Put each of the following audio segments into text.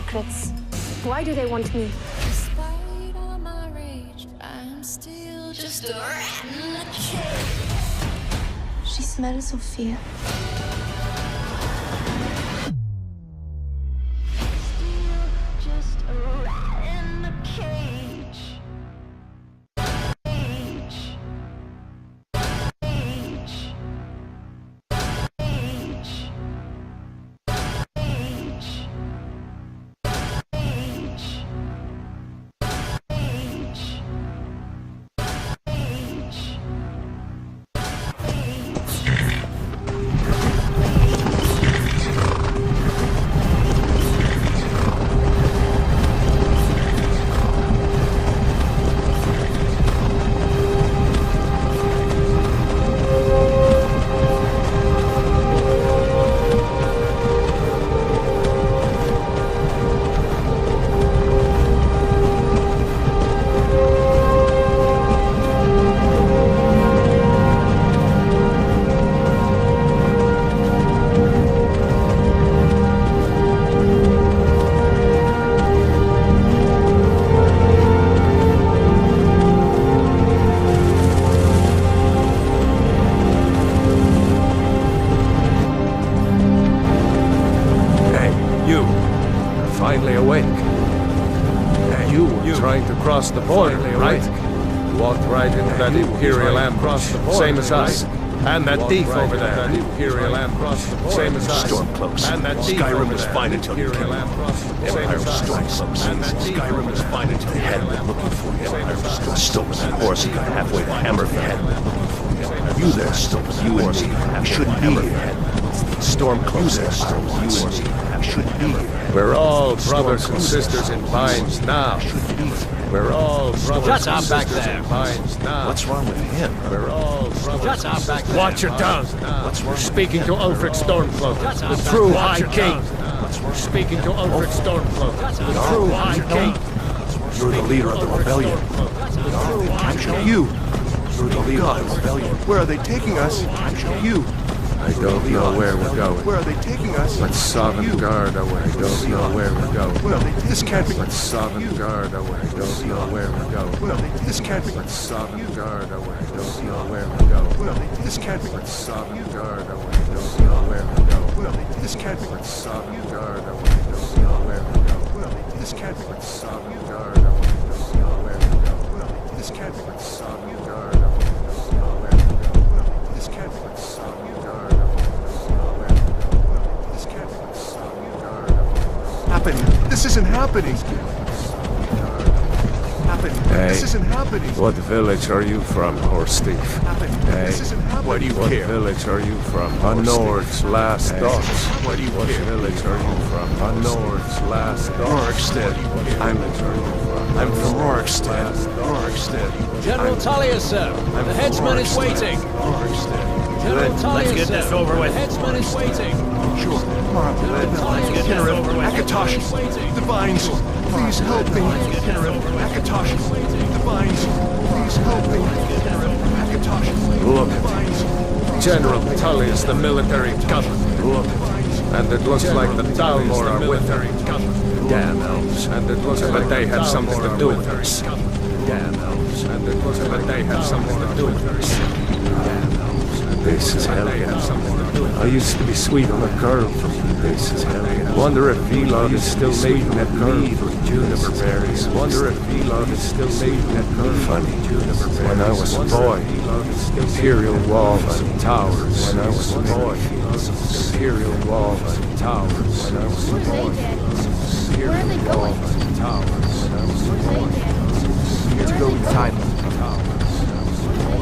secrets. Why do they want me? Despite all my rage, I'm still just a rat in a cage. She smells Sophia. Still just a rat in a cage. Cage. Cage. Cage. Cage. Finally awake. You were trying to cross the border, right? Walked right into that Imperial ambush, same as us. And that thief over there. Imperial ambush, same as us. Stormcloaks. And that thief Skyrim was fine until you came. Empire of Stormcloaks. Skyrim was fine until they had been looking for you. Empire of Stormcloaks. Stole that horse and got halfway to Hammerfell. You there, Stormcloaks. You and me shouldn't be here. Stormcloaks there, Stormcloaks. You shouldn't be here. We're all brothers and sisters in binds now. We're all brothers and sisters in binds now. What's wrong with him? We're all brothers and sisters. Watch your tongue. What's wrong? Speaking to Ulfric Stormcloak, the true High King. Speaking to Ulfric Stormcloak, the true High King. You're the leader of the rebellion. You. You're the leader of the rebellion. Where are they taking us? You. I don't know where we're going. Where are they taking us? Let's Sovngarde away. I don't know where we're going. Where are they? This can't be. Let's Sovngarde away. I don't know where we're going. Where are they? This can't be. Let's Sovngarde away. I don't know where we're going. Where are they? This can't be. Let's Sovngarde away. I don't know where we're going. Where are they? This can't be. Let's Sovngarde away. I don't know where we're going. Where are they? This can't be. Let's Sovngarde away. I don't know where we're going. Where are they? This can't be. Let's Sovngarde away. I don't know where we're going. Where are they? This can't be. Let's Sovngarde away. Happening. This isn't happening. Happening. Hey. This isn't happening. What village are you from, horse thief? Happening. Hey. This isn't happening. What do you care? What village are you from? A Nord's last thoughts. What do you care? What village are you from? A Nord's last thoughts. Rorikstead. I'm from Rorikstead. Rorikstead. General Talia, sir. The headsman is waiting. Rorikstead. General Talia, Let's get sir. this over with. The headsman is waiting. Sure. Let's get this over with. Akatoshi. The vines. Please help me. Akatoshi. The vines. Please help me. Akatoshi. Look, The vines. General Tully is the military governor. Look, and it looks like the Dalmor are with her. Damn elves. And it looks like they have something to do with this. Damn elves. And it looks like they have something to do with this. Damn elves. And this is hell. They have something to do with it. I used to be sweet on a girl from this is hell. Wonder if Elon is still making that mead with juniper berries. Wonder if Elon is still making that funny juniper berries. When I was a boy, imperial walls and towers. When I was a boy, imperial walls and towers. When I was a boy, imperial walls and towers. When I was a boy, To go inside.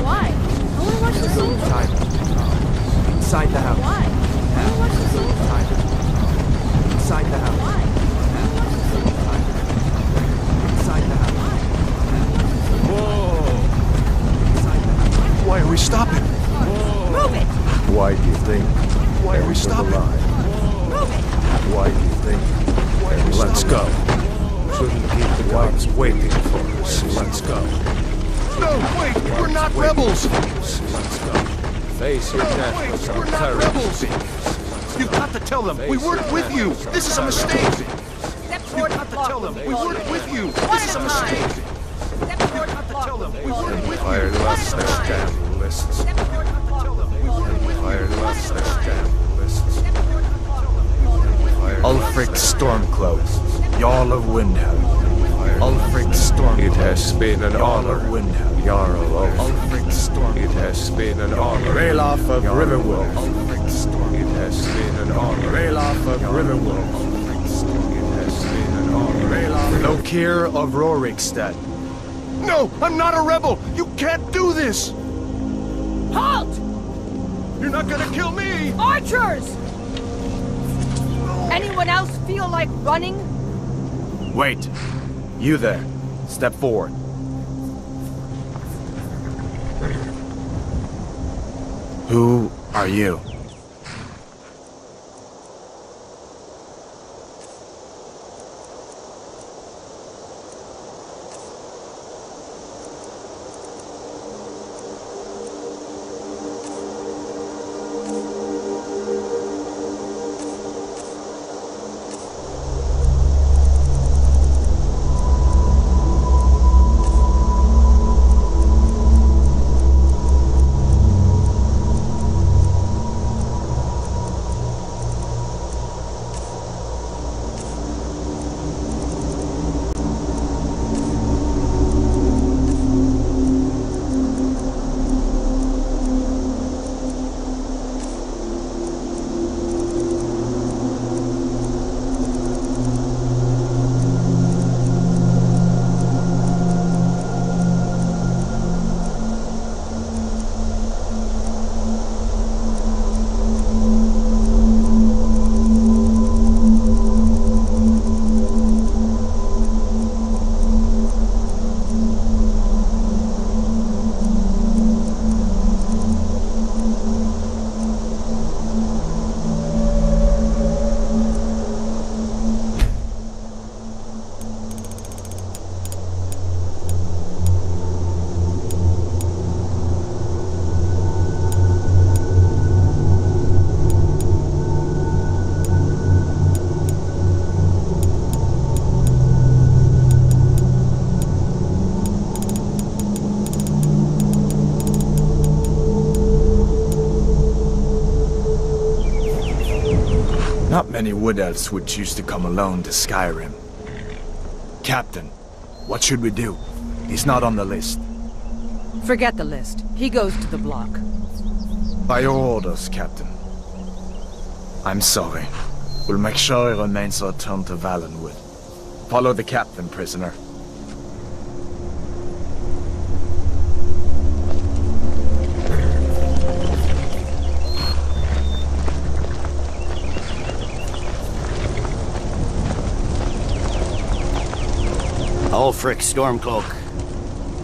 Why? I want to watch the Go scene. inside. Inside the house. Why? I want to watch the scene. Inside. Inside the house. Why? I want to watch the scene. Inside the house. Whoa. Inside the house. Why are we stopping? Move it! why do you think? Why are we There's a stopping? lie. Move it! Why do you think? Why are we Let's stopping? go. Shouldn't keep the guards waiting for us. Let's go. No, wait, we're not rebels. Let's go. Face your No, death wait, with some we're not courage. rebels. You've got to tell them we weren't with you. This is a mistake. Step toward the block. Tell them we weren't with you. One This is at a a time. mistake. Step toward the block. Tell them we weren't with Fire you. lost their damn lists. Step toward the block. Fire lost their damn lists. Step toward the block. Ulfric Stormcloak, Jarl of Windhelm. Ulfric Stormcloak. It has been an Jarl honor, of Windhelm. Jarl of. Ulfric Stormcloak. It has been an honor. Ralof of Jarl Riverwolf. Ulfric Storm. It has been an honor. Ralof of Riverwolf. Ulfric Storm. It has been an honor. Ralof Lokir of Rorikstead. No, I'm not a rebel. You can't do this. Halt! You're not gonna kill me. Archers! Anyone else feel like running? Wait. You there. Step forward. Who are you? Not many wood elves would choose to come alone to Skyrim. Captain, what should we do? He's not on the list. Forget the list. He goes to the block. By your orders, Captain. I'm sorry. We'll make sure he remains returned to Valenwood. Follow the captain, prisoner. Ulfric Stormcloak.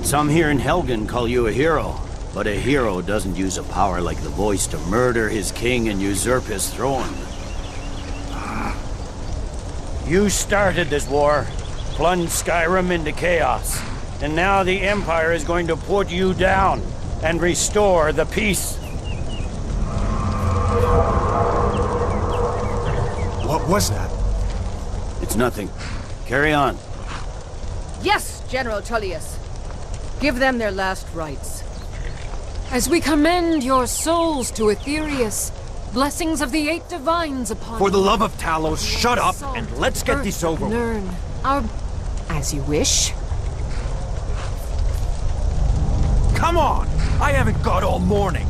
Some here in Helgen call you a hero, but a hero doesn't use a power like the voice to murder his king and usurp his throne. You started this war, plunged Skyrim into chaos, and now the Empire is going to put you down and restore the peace. What was that? It's nothing. Carry on. Yes, General Tullius. Give them their last rites. As we commend your souls to Aetherius, blessings of the Eight Divines upon For the you. love of Talos, shut up and let's get Earth this over with. Learn our... As you wish. Come on! I haven't got all morning.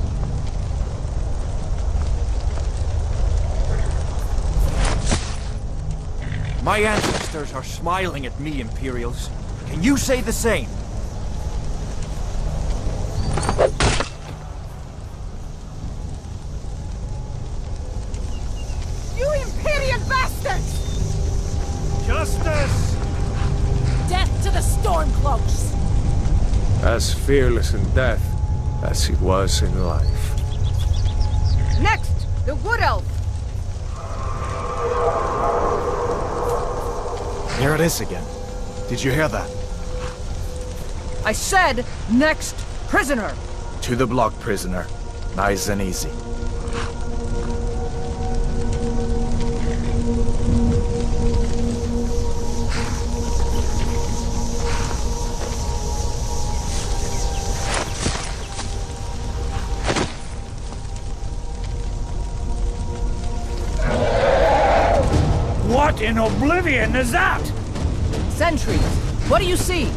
My ancestors are smiling at me, Imperials. Can you say the same? You Imperial bastards! Justice! Death to the Stormcloaks! As fearless in death as he was in life. Next, the Wood Elf! Here it is again. Did you hear that? I said, next prisoner! To the block, prisoner. Nice and easy. in oblivion is that? Sentries, what do you see?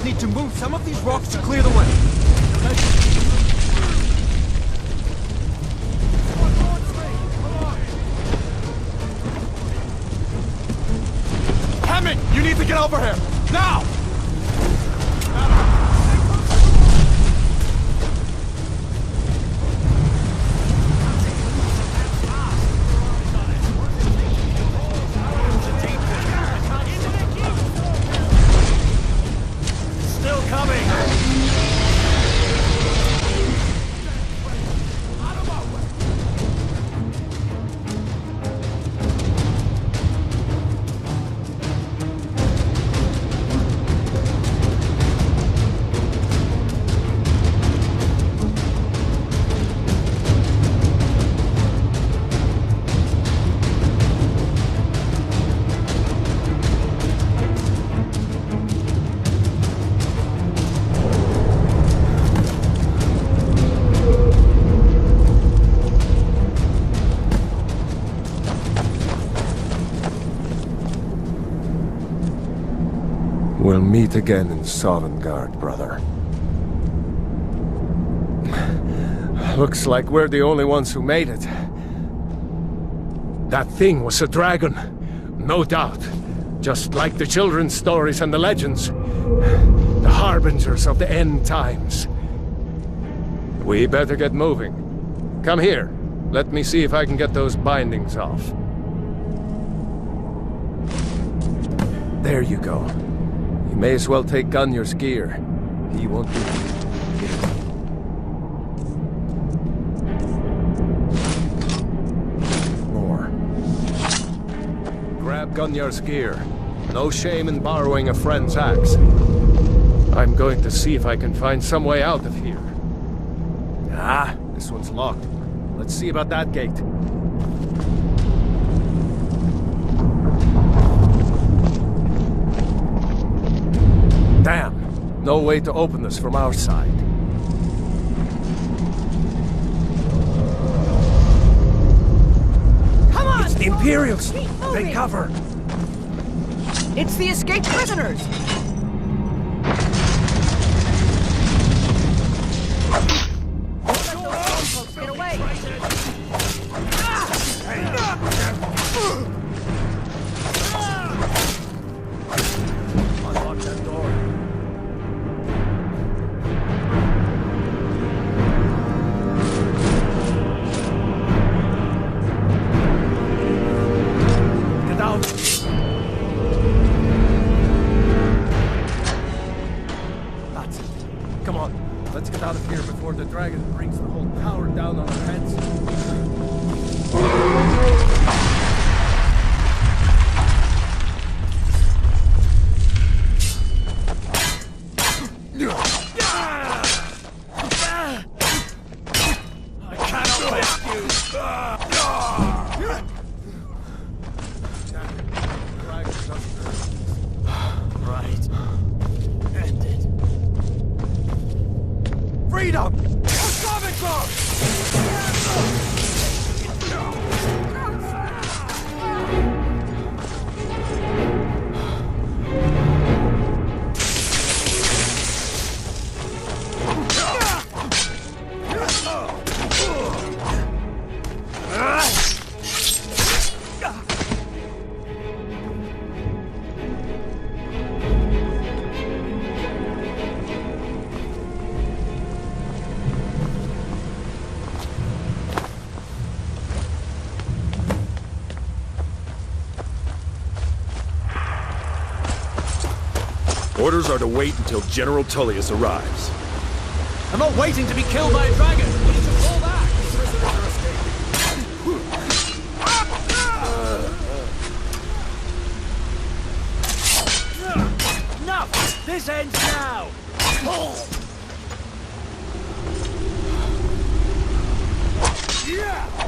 Need to move some of these rocks to clear the way. Hammond, you need to get over here! Now! We'll meet again in Sovngarde, brother. Looks like we're the only ones who made it. That thing was a dragon, no doubt. Just like the children's stories and the legends. The harbingers of the end times. We better get moving. Come here. Let me see if I can get those bindings off. There you go. You may as well take Gunnar's gear. He won't be... More. Grab Gunnar's gear. No shame in borrowing a friend's axe. I'm going to see if I can find some way out of here. Ah, this one's locked. Let's see about that gate. Damn! No way to open this from our side. Come on! It's the Imperials! Keep moving. Take cover! It's the escaped prisoners! Get away! Unlock that door. Get out! That's it. Come on, let's get out of here before the dragon brings the whole tower down on our heads. Freedom! Or Orders are to wait until General Tullius arrives. I'm not waiting to be killed by a dragon! We need to fall back! Prisoners are escaping. Enough! This ends now! Yeah!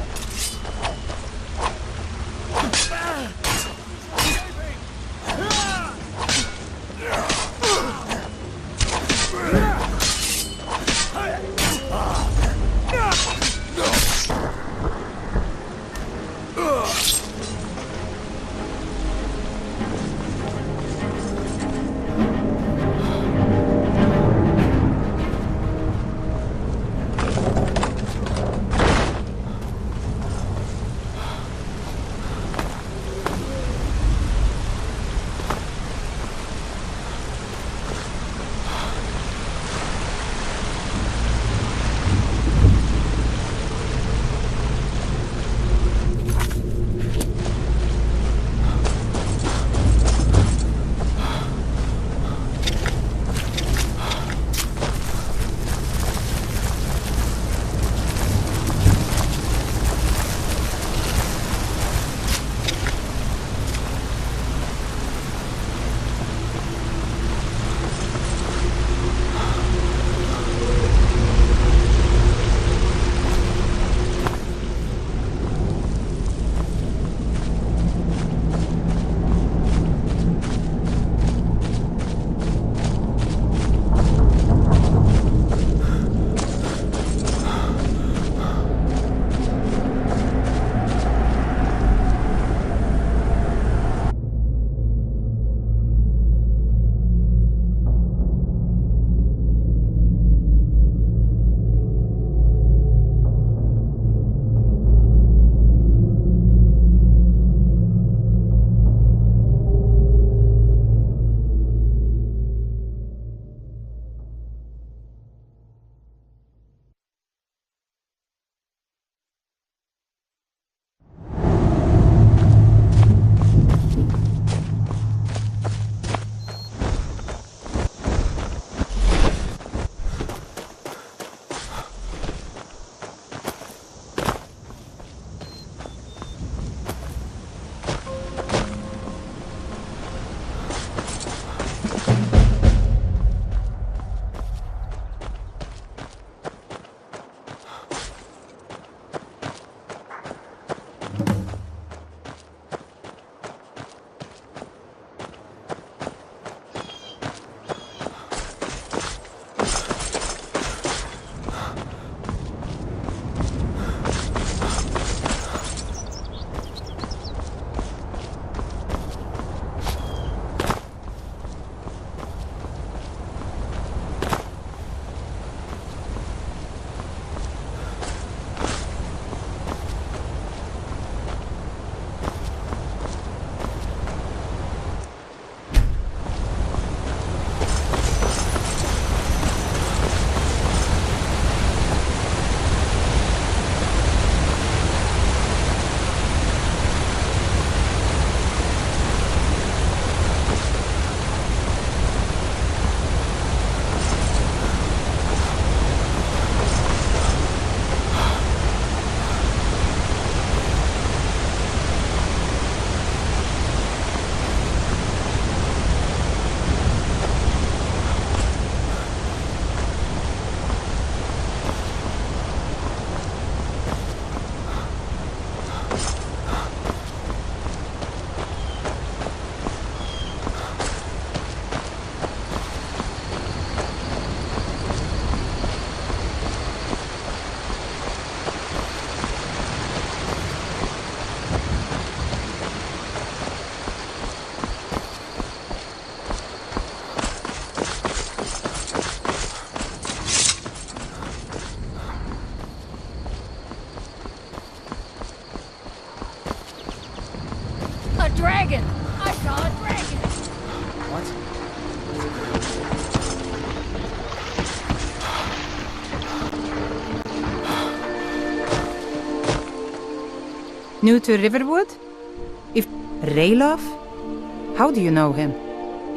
dragon! I saw a dragon! What? New to Riverwood? If Ralof? How do you know him?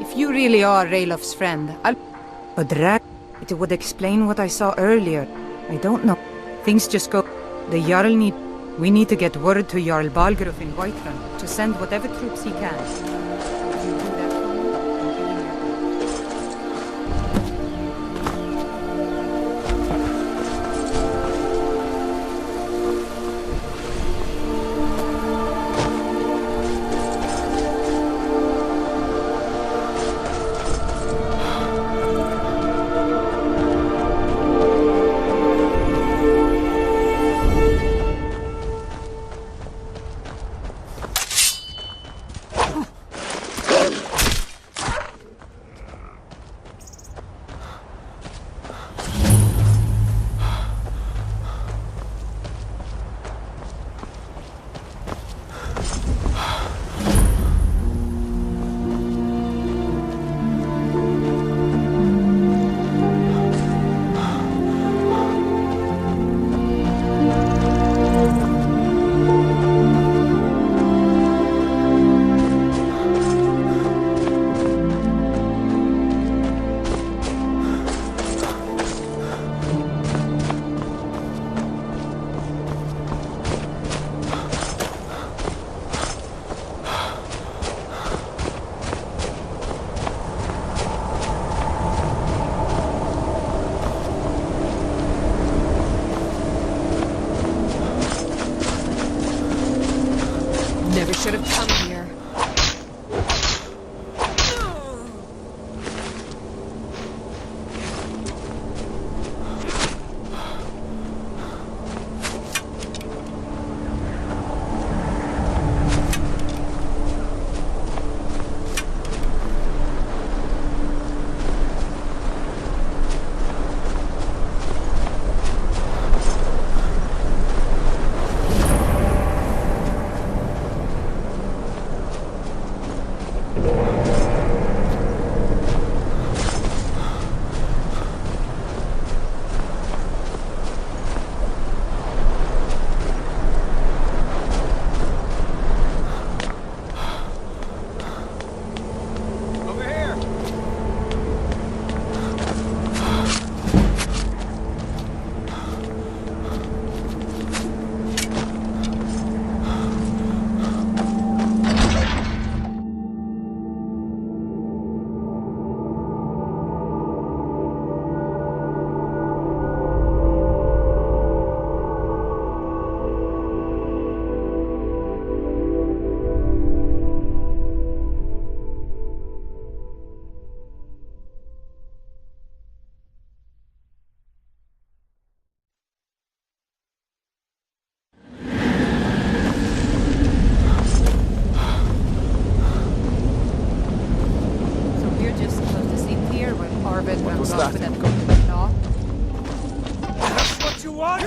If you really are Ralof's friend, a drag. It would explain what I saw earlier. I don't know. Things just go. The Jarl need. We need to get word to Jarl Balgruuf in Whiterun to send whatever troops he can. If you do that for me, I'll be in your debt. vapnet kommer. Ja. That's what you want?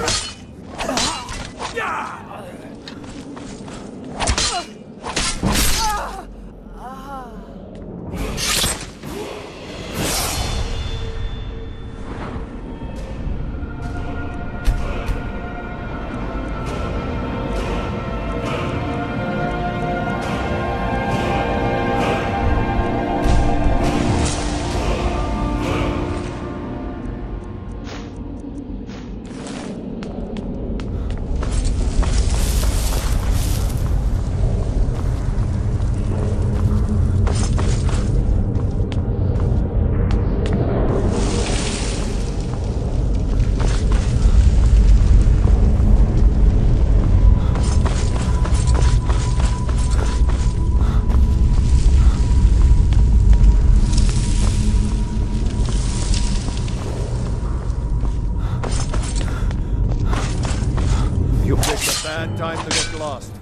You picked a bad time to get lost.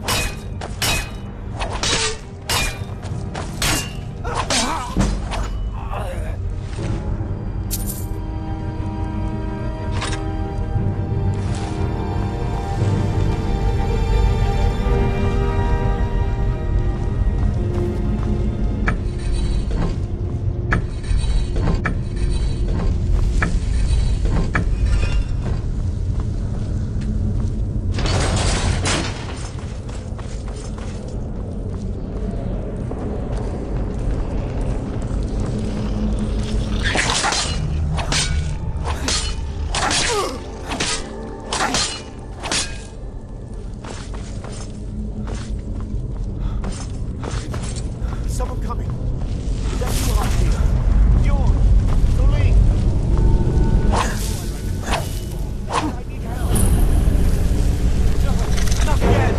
Someone coming. Is that you out here? Bjorn! Soling! I need help! No, not again!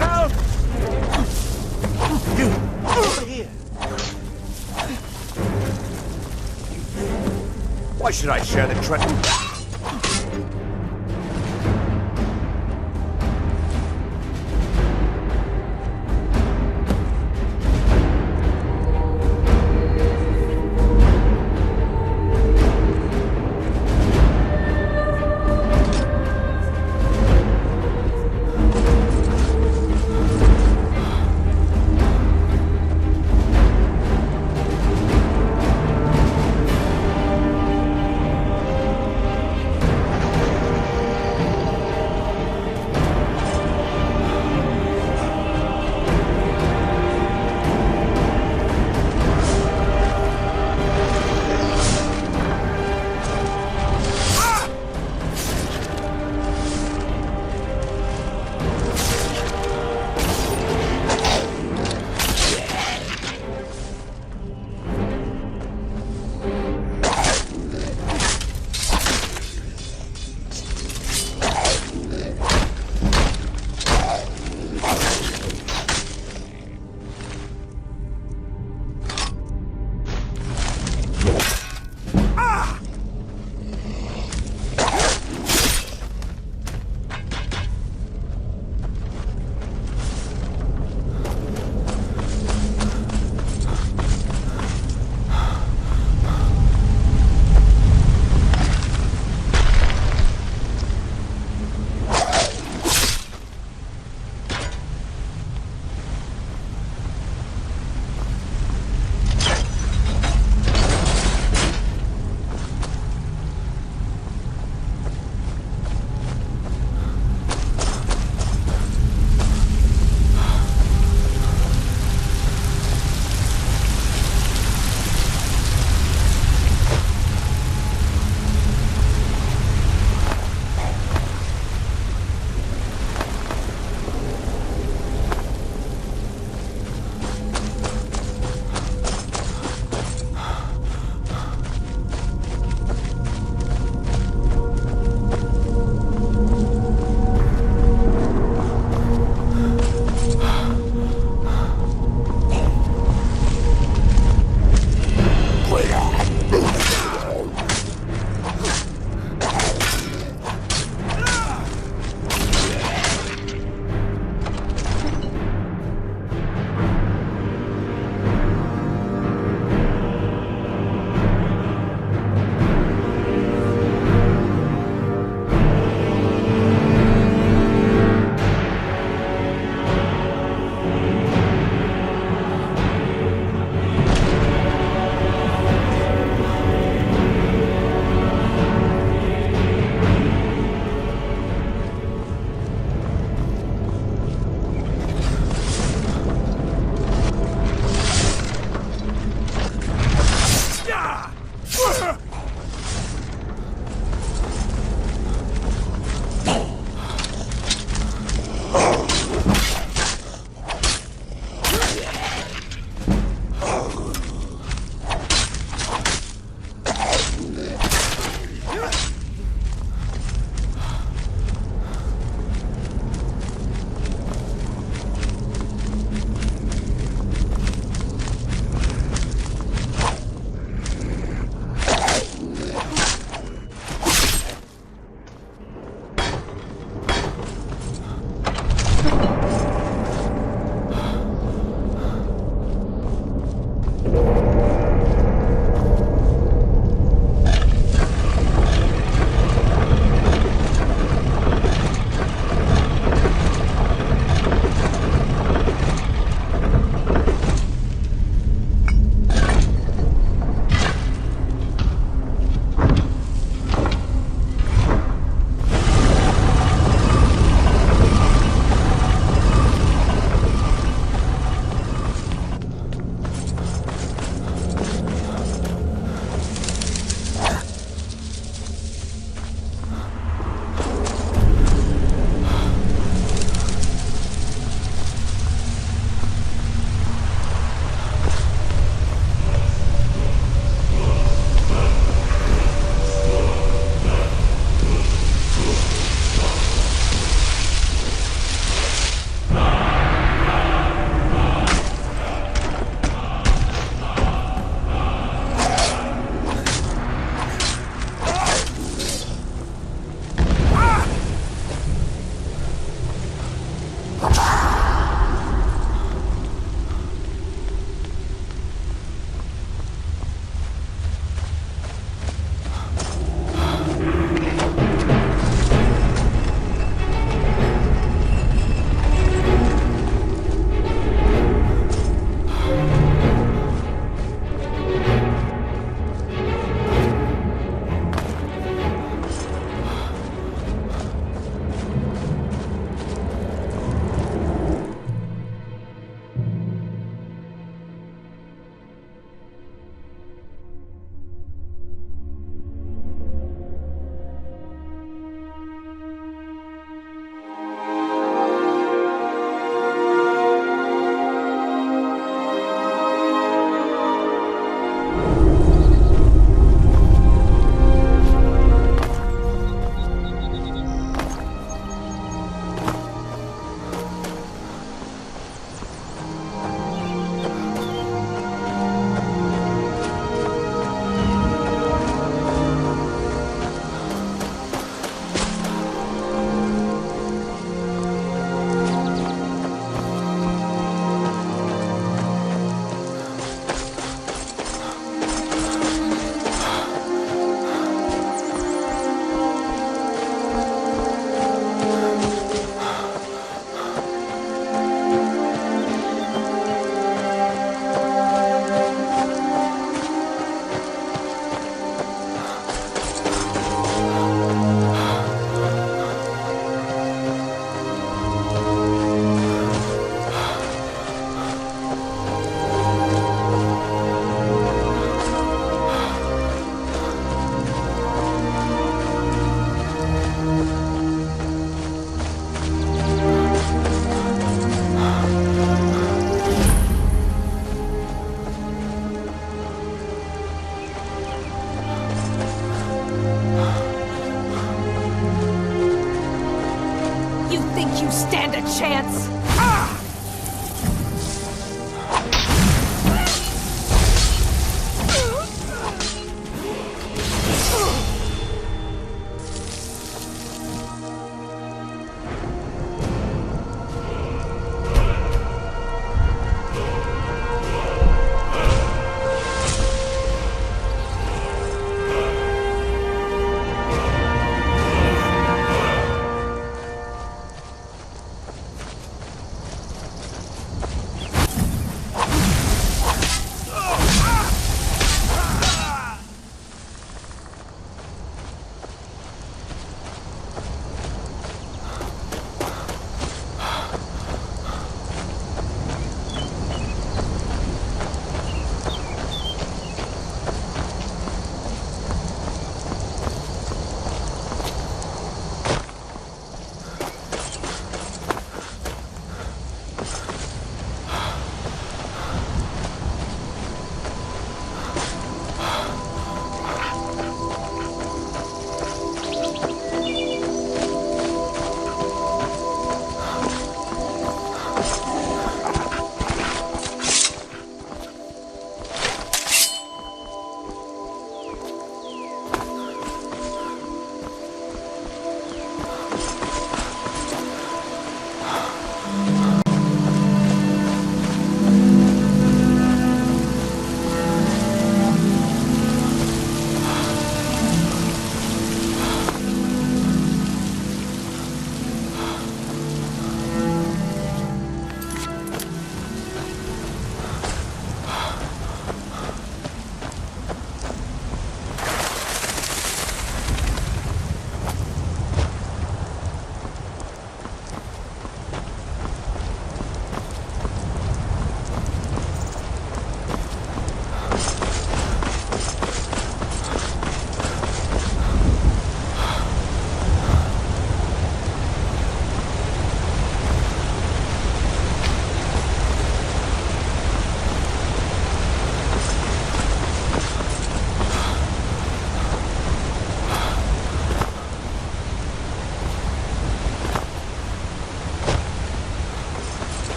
Help! You! Over here! Why should I share the treasure? think you stand a chance?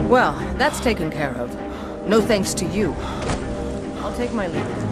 Well, that's taken care of. No thanks to you. I'll take my leave.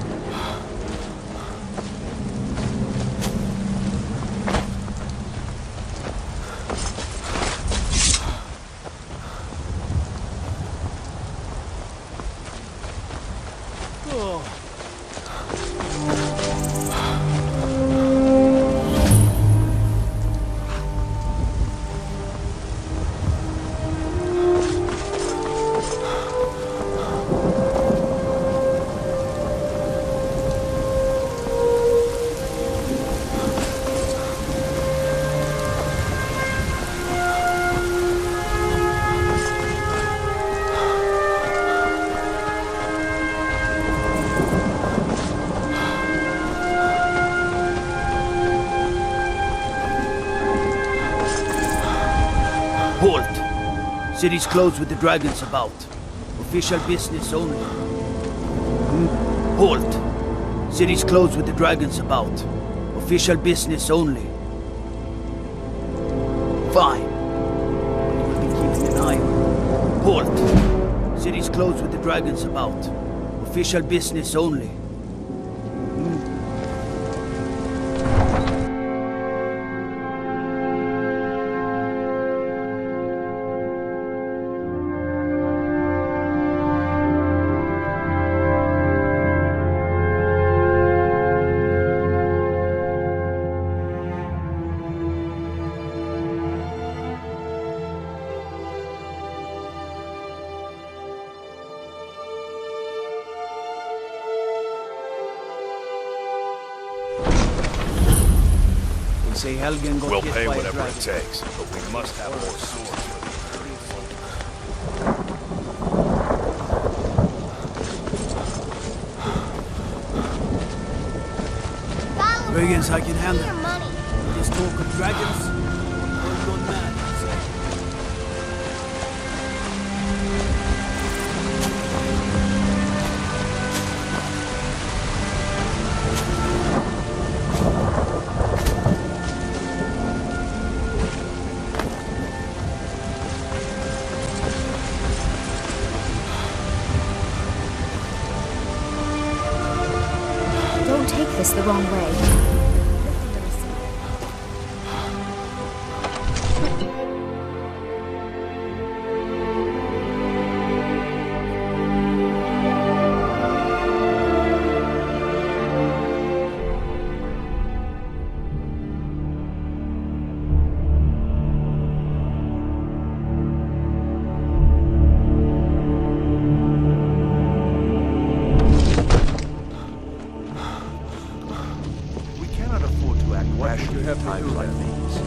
Halt! City's closed with the dragons about. Official business only. Halt! City's closed with the dragons about. Official business only. Fine. But you will be keeping an eye on. Halt! City's closed with the dragons about. Official business only. say Helgen got We'll hit pay by a whatever dragon. it takes, but we must have more swords. Wiggins, I can handle it. This talk of dragons, I'm gone mad. Don't take this the wrong way.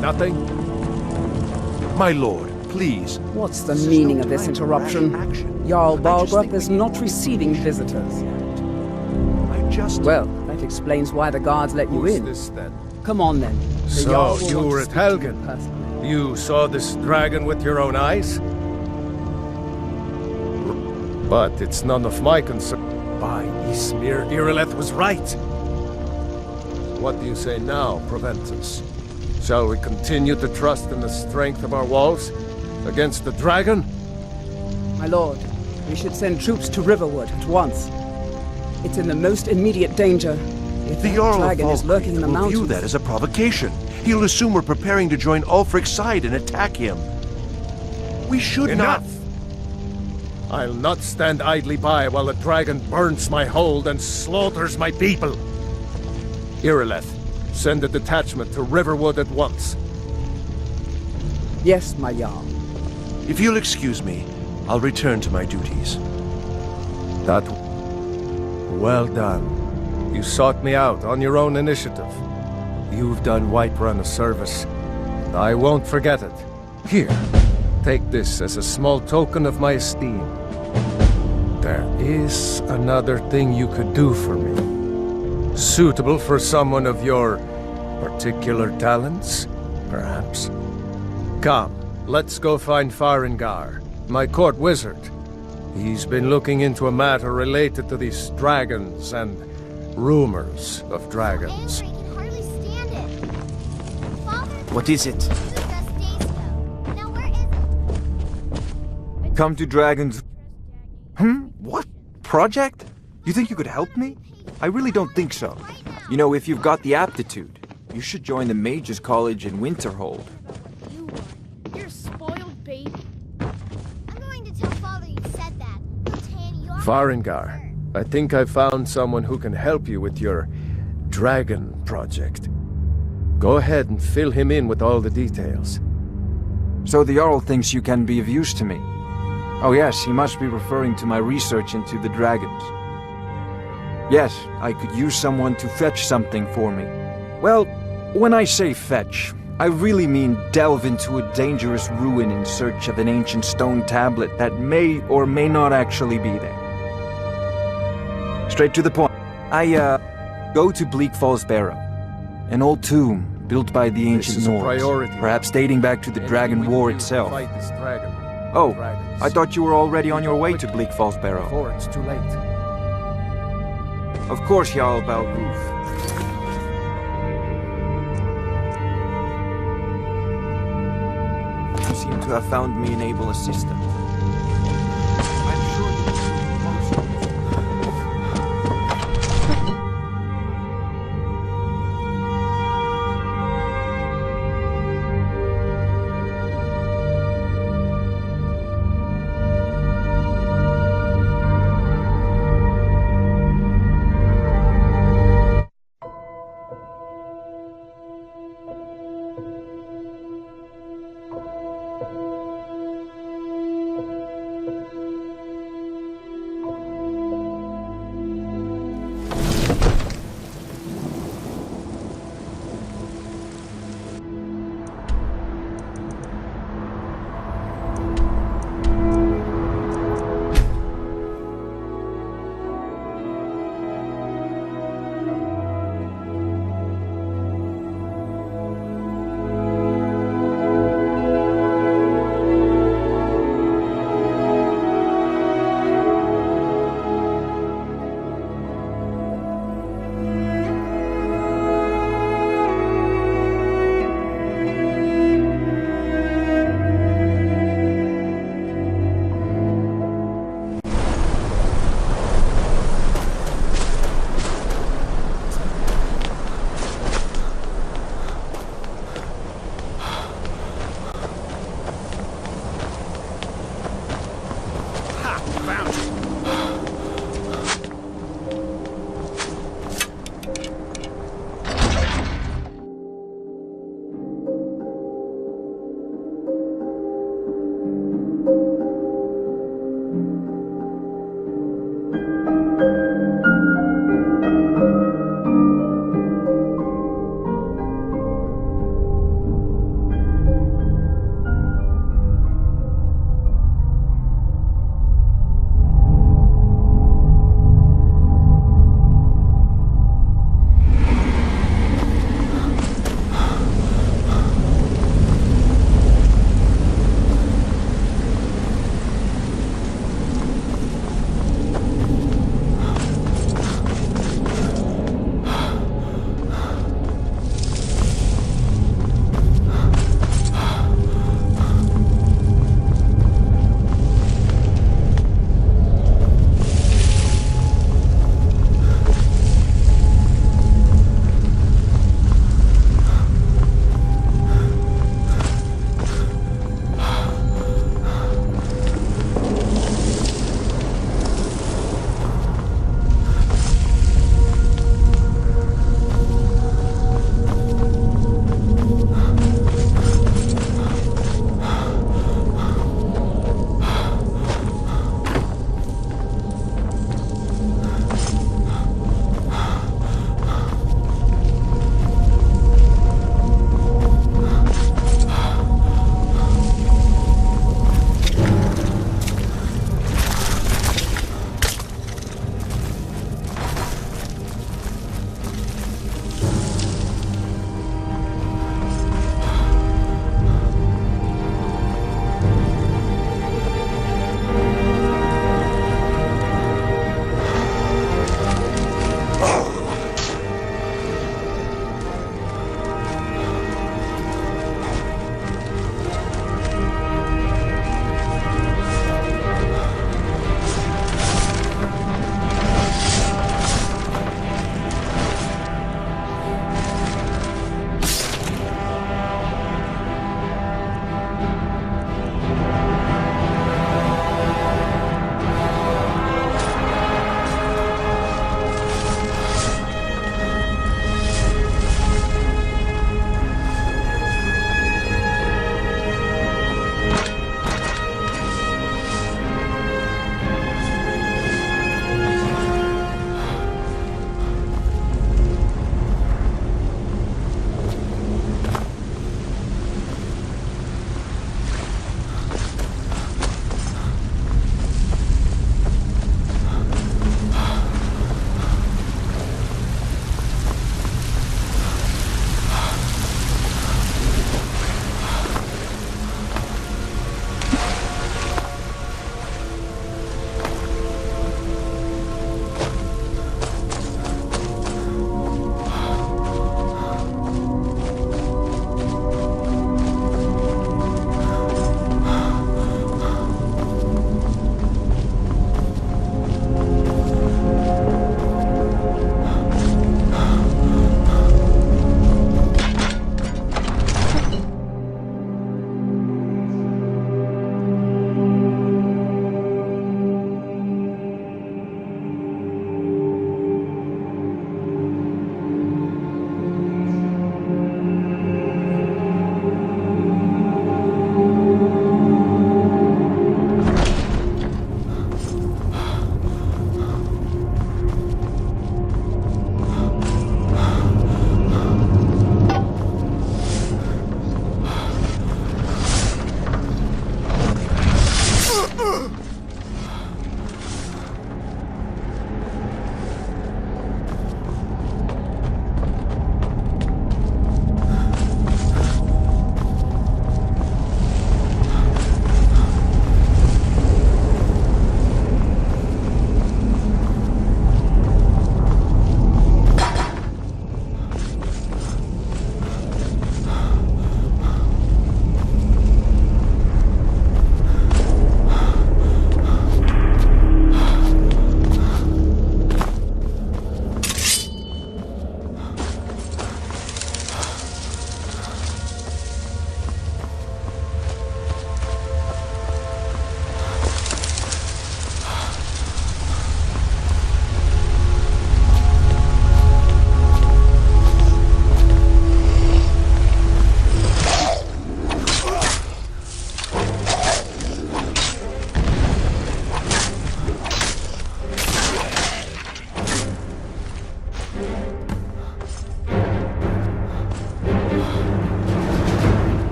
Nothing? My lord, please. What's the meaning of this interruption? Jarl Balgrup is not receiving visitors. Well, that explains why the guards let you in. This, then? Come on then. The So, Jarl will you want were to at speak to you Helgen? personally. You saw this dragon with your own eyes? But it's none of my concern. By Ysmir, Irileth was right. What do you say now, Proventus? Shall we continue to trust in the strength of our walls against the dragon? My lord, we should send troops to Riverwood at once. It's in the most immediate danger. If The that Jarl of dragon is lurking in the will mountains. view that as a provocation. He'll assume we're preparing to join Ulfric's side and attack him. We should Enough! I'll not stand idly by while the dragon burns my hold and slaughters my people. Irileth, send a detachment to Riverwood at once. Yes, my Jarl. If you'll excuse me, I'll return to my duties. That... Well done. You sought me out on your own initiative. You've done Whiterun a service, and I won't forget it. Here, take this as a small token of my esteem. There is another thing you could do for me. Suitable for someone of your particular talents, perhaps? Come, let's go find Farengar, my court wizard. He's been looking into a matter related to these dragons and rumors of dragons. What is it? Come to Dragons... What? Project? You think you could help me? I really don't think so. You know, if you've got the aptitude, you should join the Mages College in Winterhold. You're a spoiled baby. I'm going to tell Father you said that. He'll tan you off. Farengar, I think I found someone who can help you with your dragon project. Go ahead and fill him in with all the details. So the Jarl thinks you can be of use to me. Oh yes, he must be referring to my research into the dragons. Yes, I could use someone to fetch something for me. Well, when I say fetch, I really mean delve into a dangerous ruin in search of an ancient stone tablet that may or may not actually be there. Straight to the point. Go to Bleak Falls Barrow, an old tomb built by the ancient Nords, perhaps dating back to the Dragon War itself. Oh, I thought you were already on your way to Bleak Falls Barrow. Before it's too late. Of course, Jarl Balgruuf. You seem to have found me an able assistant.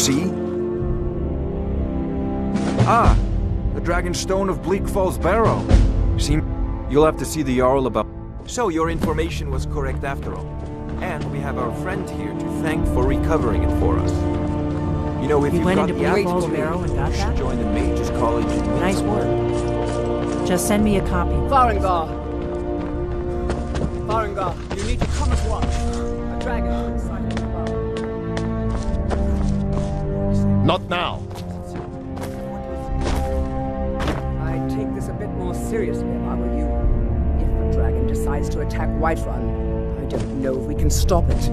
see? Ah, the Dragon Stone of Bleak Falls Barrow. You'll have to see the Jarl about... So your information was correct after all. And we have our friend here to thank for recovering it for us. You know, if You you've went got into the Bleak Falls aptitude, Barrow and got you should that? join the Mages College in Nice work. Just send me a copy. Farengar! Farengar, you need to come at once. A dragon is inside above. Not now. I'd take this a bit more seriously if I were you. If the dragon decides to attack Whiterun, I don't know if we can stop it.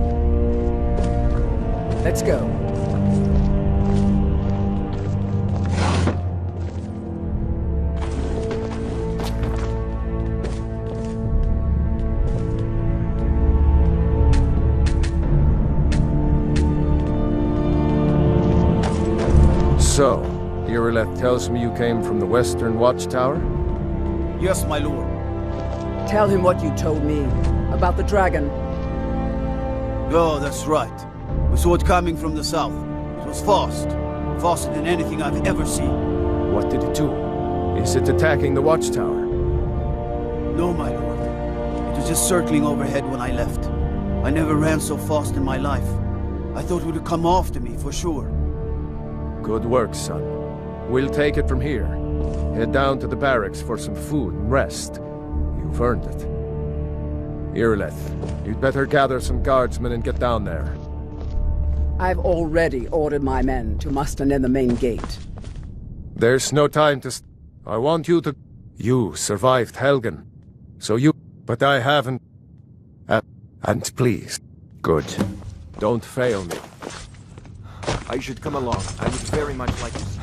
Let's go. So, Irileth tells me you came from the Western Watchtower? Yes, my lord. Tell him what you told me about the dragon. Oh, that's right. We saw it coming from the south. It was fast. Faster than anything I've ever seen. What did it do? Is it attacking the Watchtower? No, my lord. It was just circling overhead when I left. I never ran so fast in my life. I thought it would come after me, for sure. Good work, son. We'll take it from here. Head down to the barracks for some food and rest. You've earned it. Irileth, you'd better gather some guardsmen and get down there. I've already ordered my men to muster near the main gate. There's no time to... I want you to... You survived Helgen. So you... But I haven't... and please. Good. Don't fail me. I should come along. I would very much like to see you.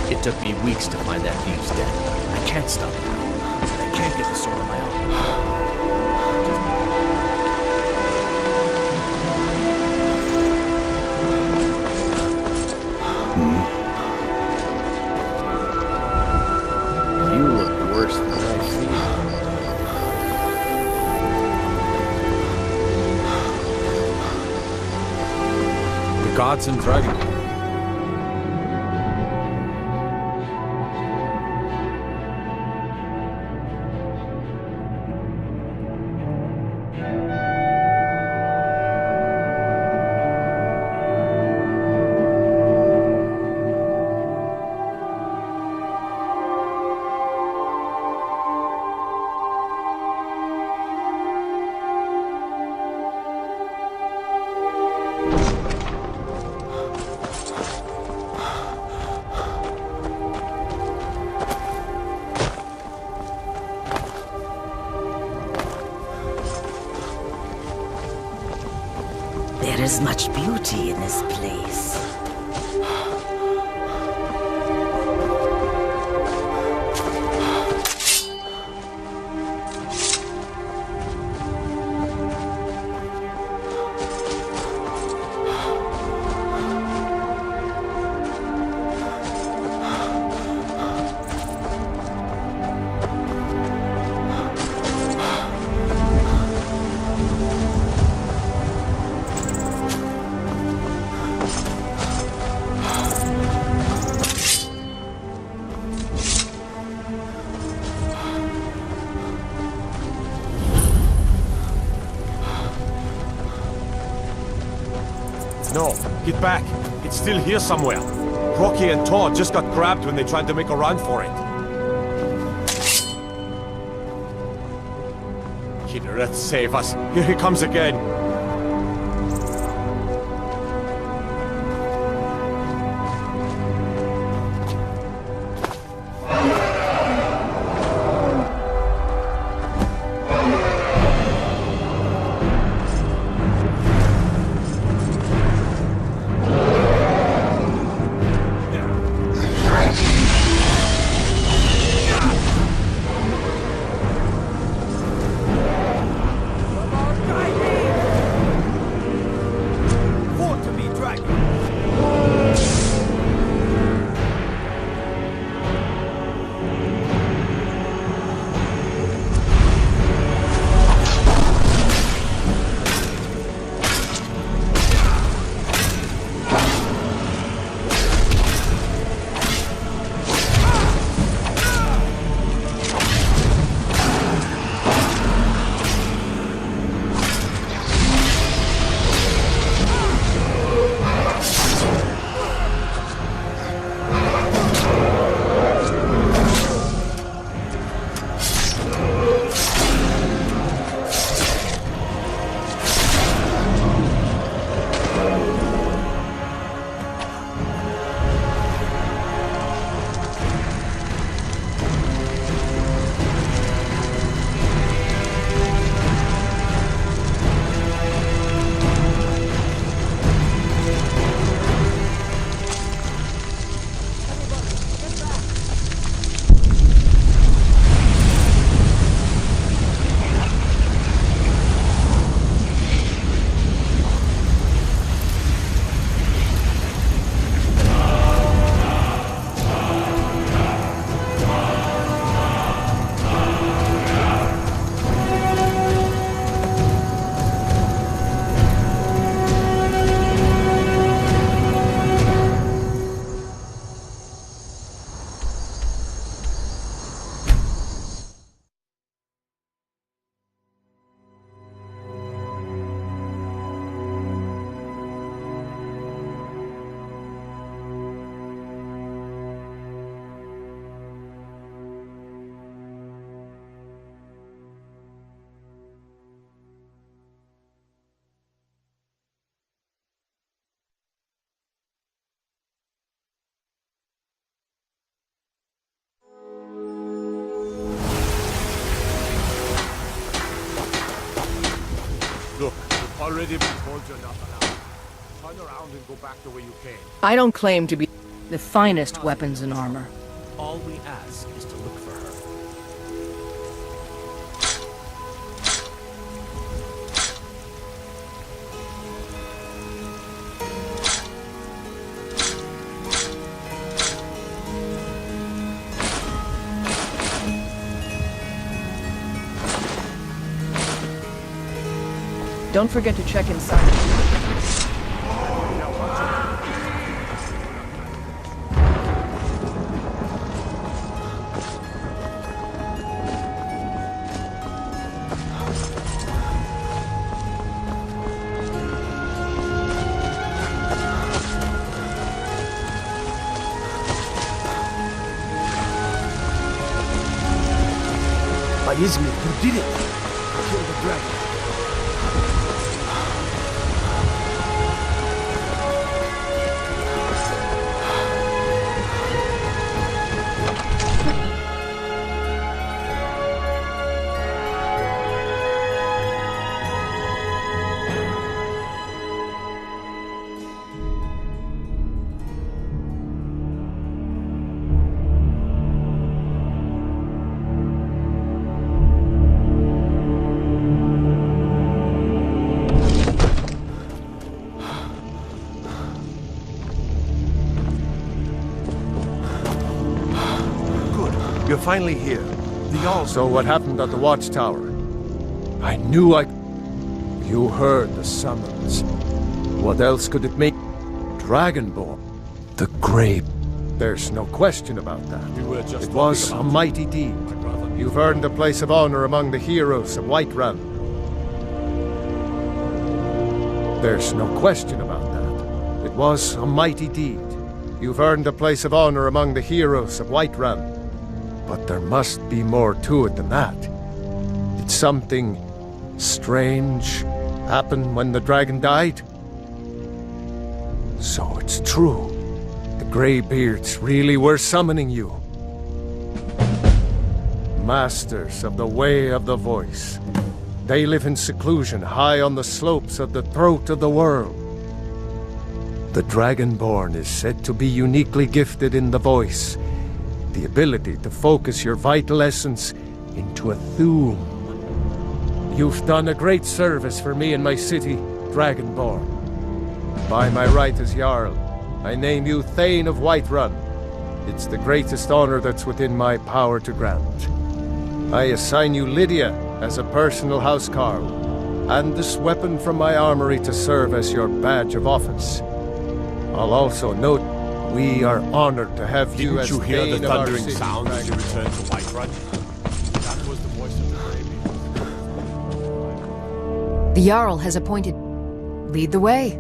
It took me weeks to find that thief's den. I can't stop it now. I can't get the sword on my own. You look worse than I feel. The gods and dragon. There is much beauty in this place. No, get back. It's still here somewhere. Rocky and Todd just got grabbed when they tried to make a run for it. Kinneret, save us. Here he comes again. Look, you've already been told you're not allowed. Turn around and go back the way you came. I don't claim to be the finest weapons and armor. All we ask is to look for her. Don't forget to check inside. By Izmir, you did it! Kill the dragon. You're finally here. So what happened at the watchtower? I knew You heard the summons. What else could it mean? Dragonborn. The grave. There's no question about that. It was a mighty deed. You've earned a place of honor among the heroes of Whiterun. There's no question about that. It was a mighty deed. You've earned a place of honor among the heroes of Whiterun. But there must be more to it than that. It's something strange happened when the dragon died? So it's true. The Greybeards really were summoning you. Masters of the Way of the Voice. They live in seclusion high on the slopes of the throat of the world. The Dragonborn is said to be uniquely gifted in the voice, the ability to focus your vital essence into a Thuum. You've done a great service for me and my city, Dragonborn. By my right as Jarl, I name you Thane of Whiterun. It's the greatest honor that's within my power to grant. I assign you Lydia as a personal housecarl, and this weapon from my armory to serve as your badge of office. I'll also note we are honored to have you as Didn't you hear the Thane of our thundering city, sound as you Dragonborn. returned to Whiterun? That was the voice of the Greybeard. The Jarl has appointed. Lead the way.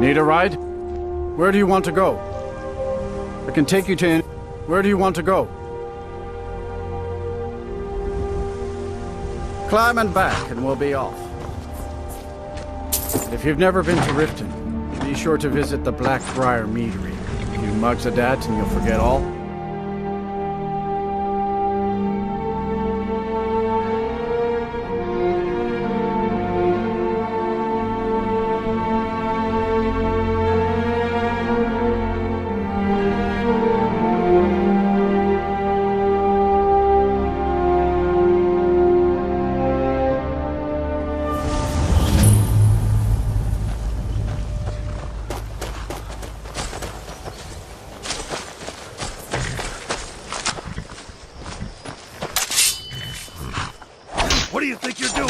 Need a ride? Where do you want to go? I can take you to... Where do you want to go? Climb and back and we'll be off. If you've never been to Riften, be sure to visit the Blackbriar Meadery. You mugs of that and you'll forget all. What do you think you're doing?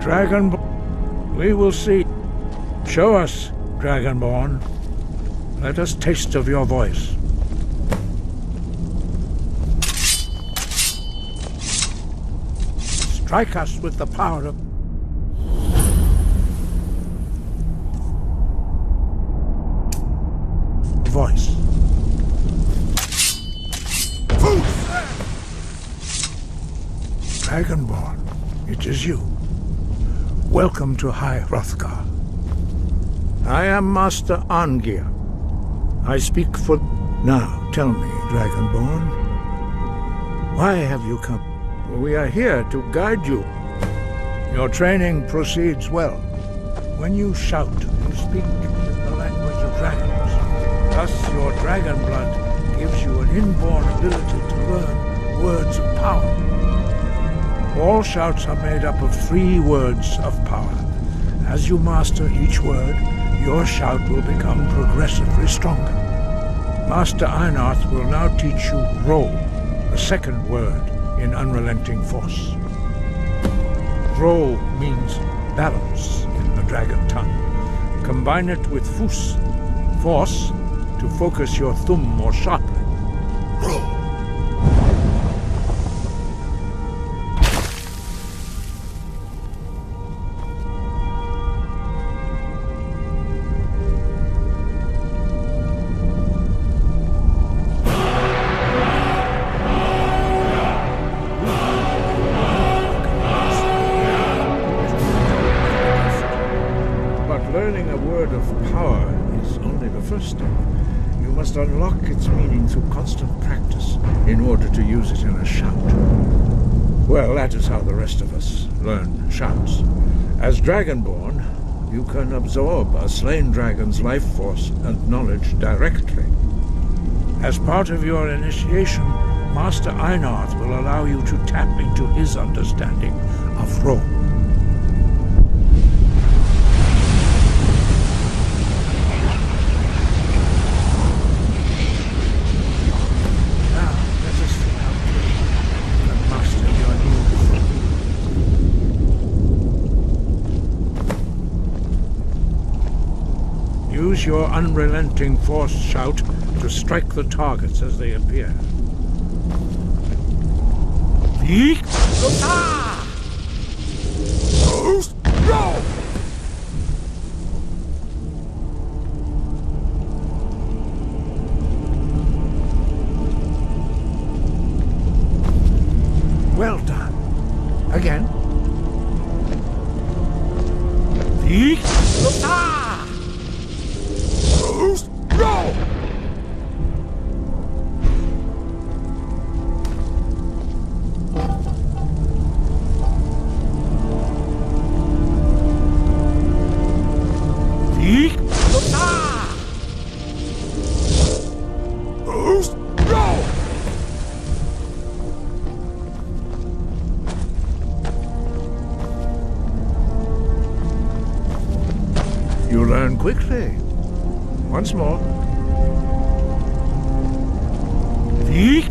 Dragonborn, we will see. Show us, Dragonborn. Let us taste of your voice. Strike us with the power of... voice. Dragonborn, it is you. Welcome to High Hrothgar. I am Master Arngeir. I speak for... Now, tell me, Dragonborn, why have you come? We are here to guide you. Your training proceeds well. When you shout, you speak in the language of dragons. Thus, your dragon blood gives you an inborn ability to learn words of power. All shouts are made up of 3 words of power. As you master each word, your shout will become progressively stronger. Master Einarth will now teach you Ro, the 2nd word in Unrelenting Force. Ro means balance in the dragon tongue. Combine it with Fus, force, to focus your thumb more sharply. Ro. Learning a word of power is only the first step. You must unlock its meaning through constant practice in order to use it in a shout. Well, that is how the rest of us learn shouts. As Dragonborn, you can absorb a slain dragon's life force and knowledge directly. As part of your initiation, Master Einarth will allow you to tap into his understanding of Ro. Use your unrelenting force shout to strike the targets as they appear. Go! Well done. Again. Go! Yeek! Go! You learn quickly. Once more. Yeek!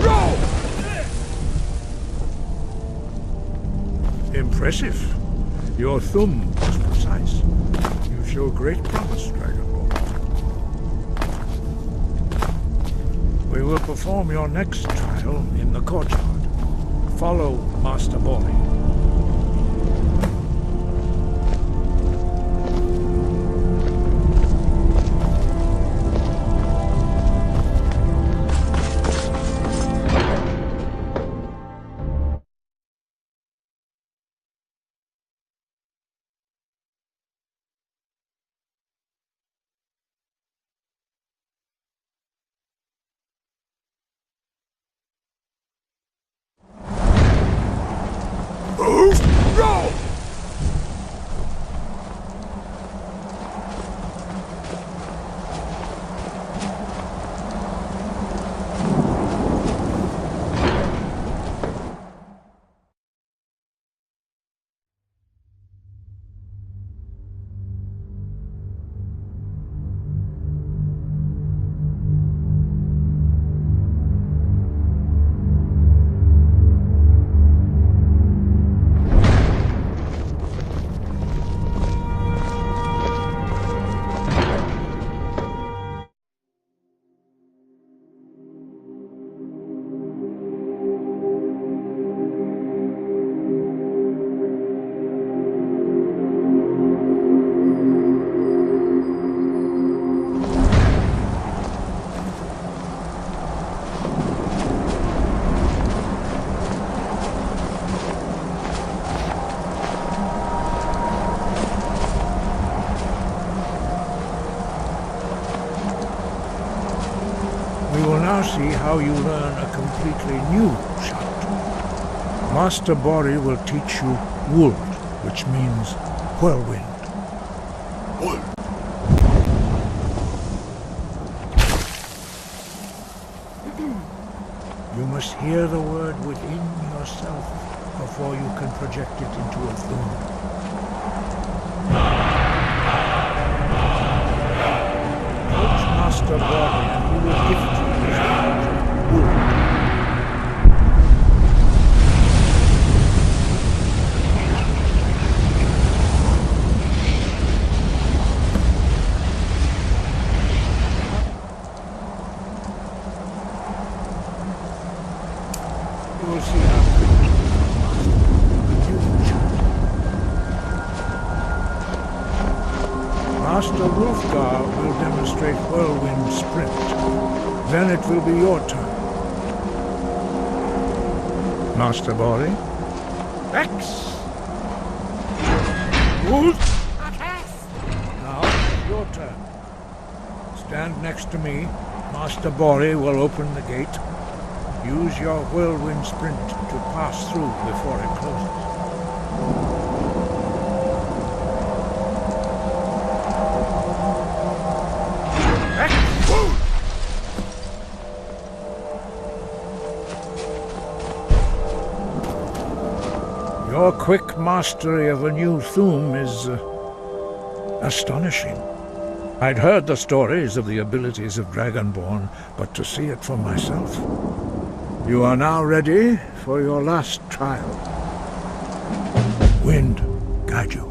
Go! Impressive. Your thumb was precise. You show great promise, Dragonborn. We will perform your next trial in the courtyard. Follow Master Bori. Go! We will now see how you learn a completely new shout. Master Bori will teach you Wold, which means whirlwind. Wold. You must hear the word within yourself before you can project it into a thum. Master Bori, and he will gift you his knowledge of wood. You will see how quickly you Master Wolfgar will demonstrate Whirlwind Sprint. Then it will be your turn. Master Bori? X! Wolf! Now, your turn. Stand next to me. Master Bori will open the gate. Use your Whirlwind Sprint to pass through before it closes. Your quick mastery of a new thum is astonishing. I'd heard the stories of the abilities of Dragonborn, but to see it for myself. You are now ready for your last trial. Wind, guide you.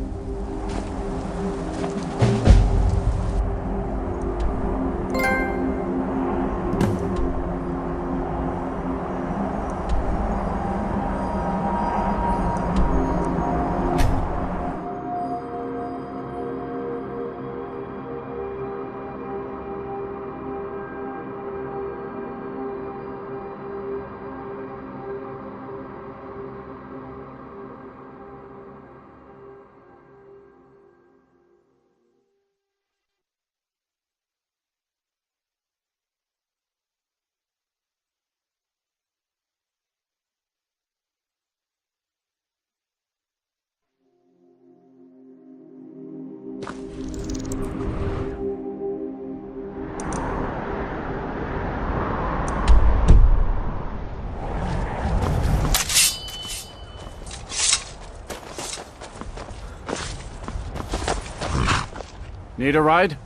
Need a ride?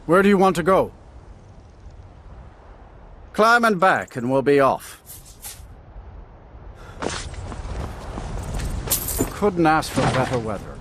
Where do you want to go? Climb and back, and we'll be off. Couldn't ask for better weather.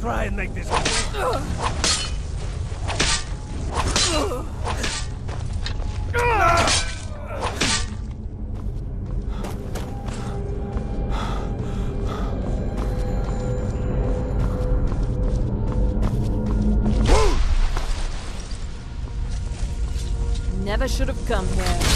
try and make this quick. Never should have come here.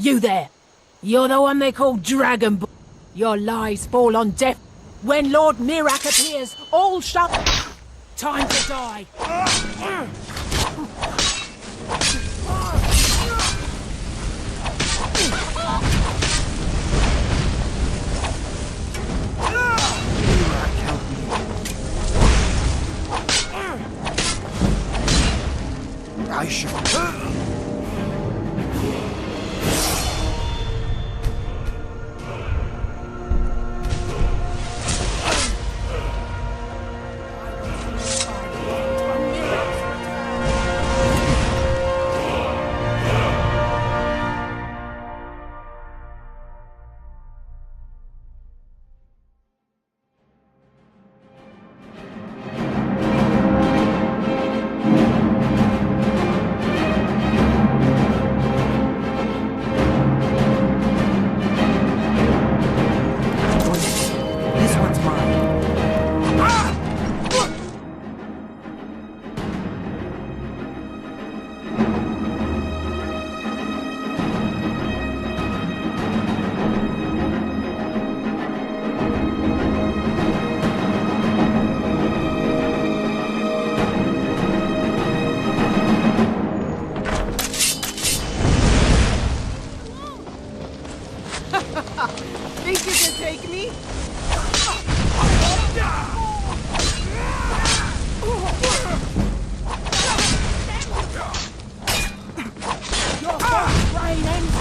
You there! You're the one they call Dragon. Your lies fall on deaf. When Lord Mirak appears, all shall... Time to die! I shall. Think you can take me? Your brain ends.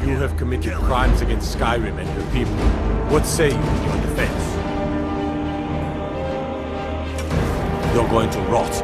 You have committed crimes against Skyrim and your people. What say you in your defense? You're going to rot.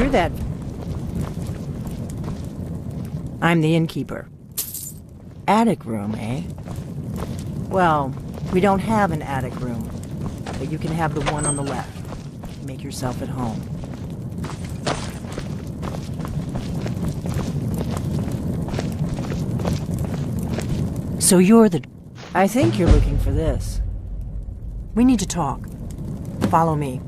You're that... I'm the innkeeper. Attic room, eh? Well, we don't have an attic room, but you can have the one on the left. Make yourself at home. So you're the... I think you're looking for this. We need to talk. Follow me.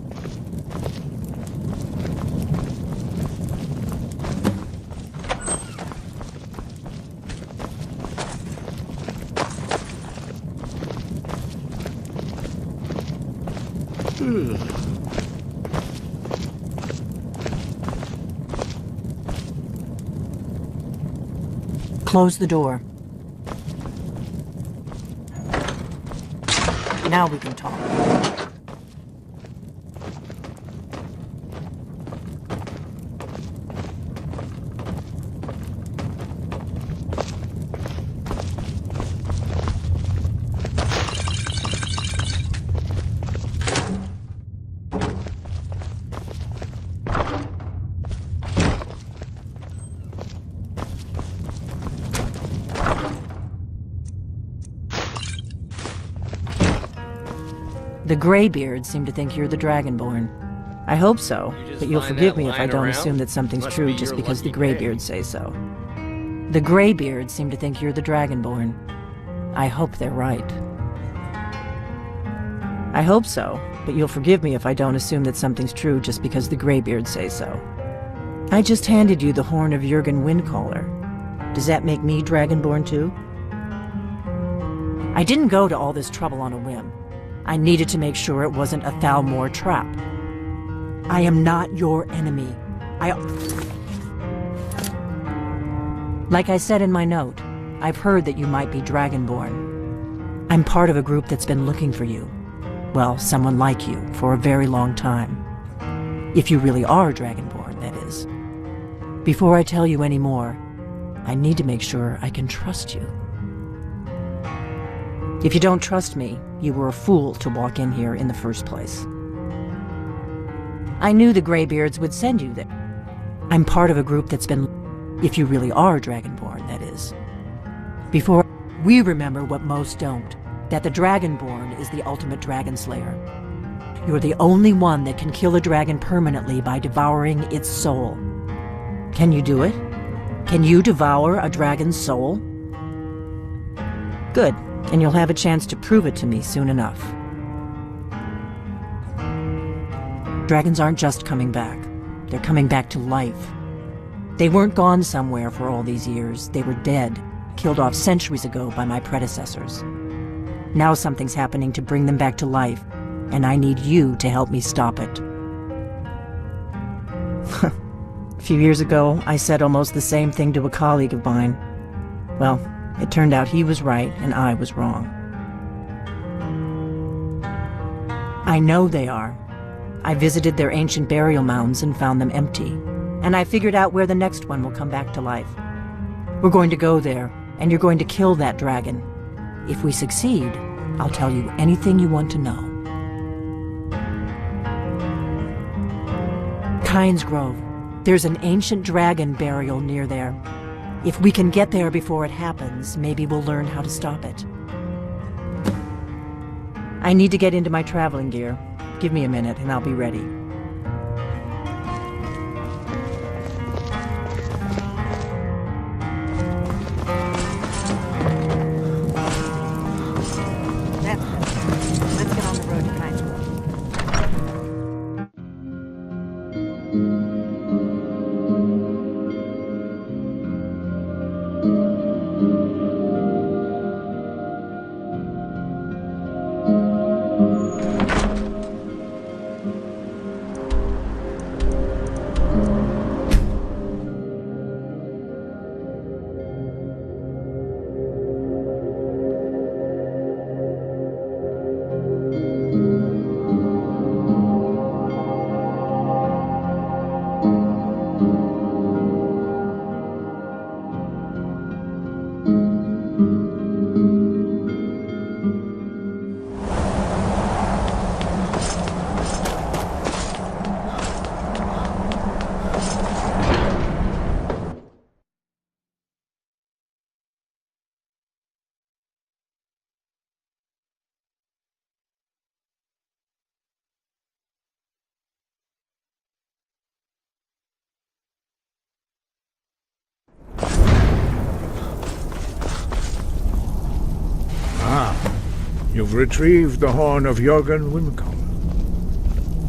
Close the door. Now we can talk. The Greybeards seem to think you're the Dragonborn. I hope so, but you'll forgive me if I don't assume that something's true just because the Greybeards say so. The Greybeards seem to think you're the Dragonborn. I hope they're right. I hope so, but you'll forgive me if I don't assume that something's true just because the Greybeards say so. I just handed you the horn of Jurgen Windcaller. Does that make me Dragonborn too? I didn't go to all this trouble on a whim. I needed to make sure it wasn't a Thalmor trap. I am not your enemy. Like I said in my note, I've heard that you might be Dragonborn. I'm part of a group that's been looking for you. Well, someone like you, for a very long time. If you really are Dragonborn, that is. Before I tell you any more, I need to make sure I can trust you. If you don't trust me, you were a fool to walk in here in the first place. I knew the Greybeards would send you there. I'm part of a group that's been... If you really are Dragonborn, that is. Before... We remember what most don't. That the Dragonborn is the ultimate dragon slayer. You're the only one that can kill a dragon permanently by devouring its soul. Can you do it? Can you devour a dragon's soul? Good. And you'll have a chance to prove it to me soon enough. Dragons aren't just coming back. They're coming back to life. They weren't gone somewhere for all these years. They were dead, killed off centuries ago by my predecessors. Now something's happening to bring them back to life, and I need you to help me stop it. A few years ago, I said almost the same thing to a colleague of mine. Well, it turned out he was right and I was wrong. I know they are. I visited their ancient burial mounds and found them empty. And I figured out where the next one will come back to life. We're going to go there, and you're going to kill that dragon. If we succeed, I'll tell you anything you want to know. Kynes Grove. There's an ancient dragon burial near there. If we can get there before it happens, maybe we'll learn how to stop it. I need to get into my traveling gear. Give me a minute and I'll be ready. Let's get on the road to Kynes Grove. You've retrieved the horn of Jörgen Wimcom.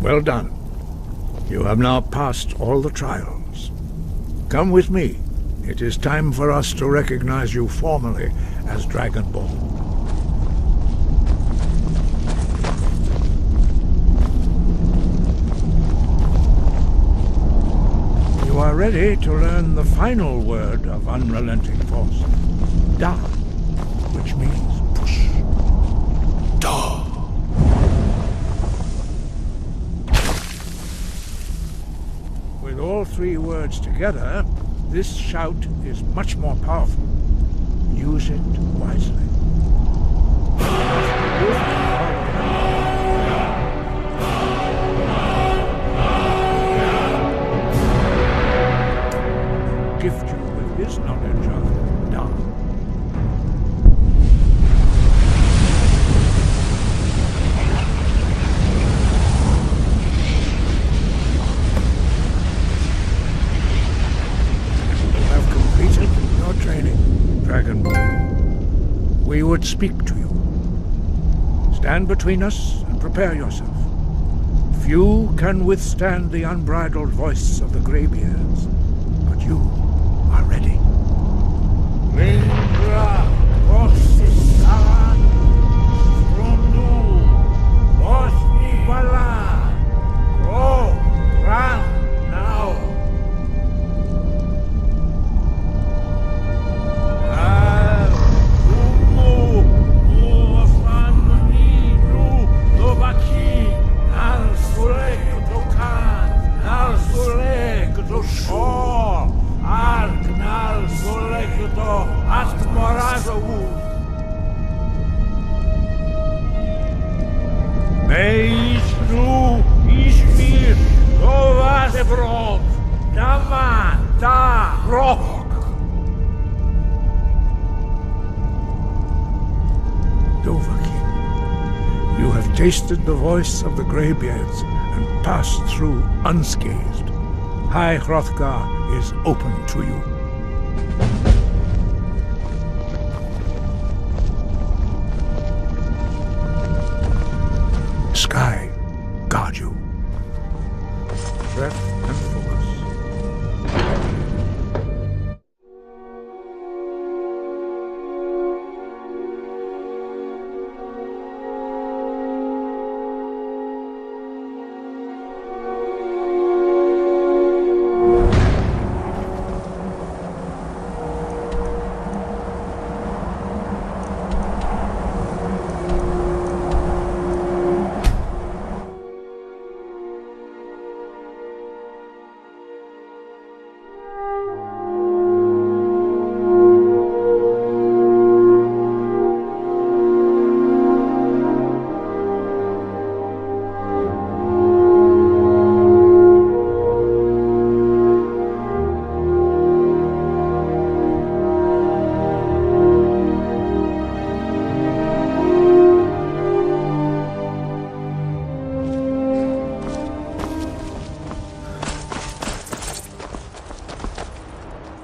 Well done. You have now passed all the trials. Come with me. It is time for us to recognize you formally as Dragonborn. You are ready to learn the final word of unrelenting force. Da, which means push. Da. With all three words together, this shout is much more powerful. Use it wisely. Gift you with his knowledge of Da. Dragonborn, we would speak to you. Stand between us and prepare yourself. Few can withstand the unbridled voice of the Greybeards, but you are ready. Lingra, Ossisaran, Strundu, Osnibala, Gro, Ran, now. You have tasted the voice of the Greybeards and passed through unscathed. High Hrothgar is open to you. Sky guard you. Breath and focus.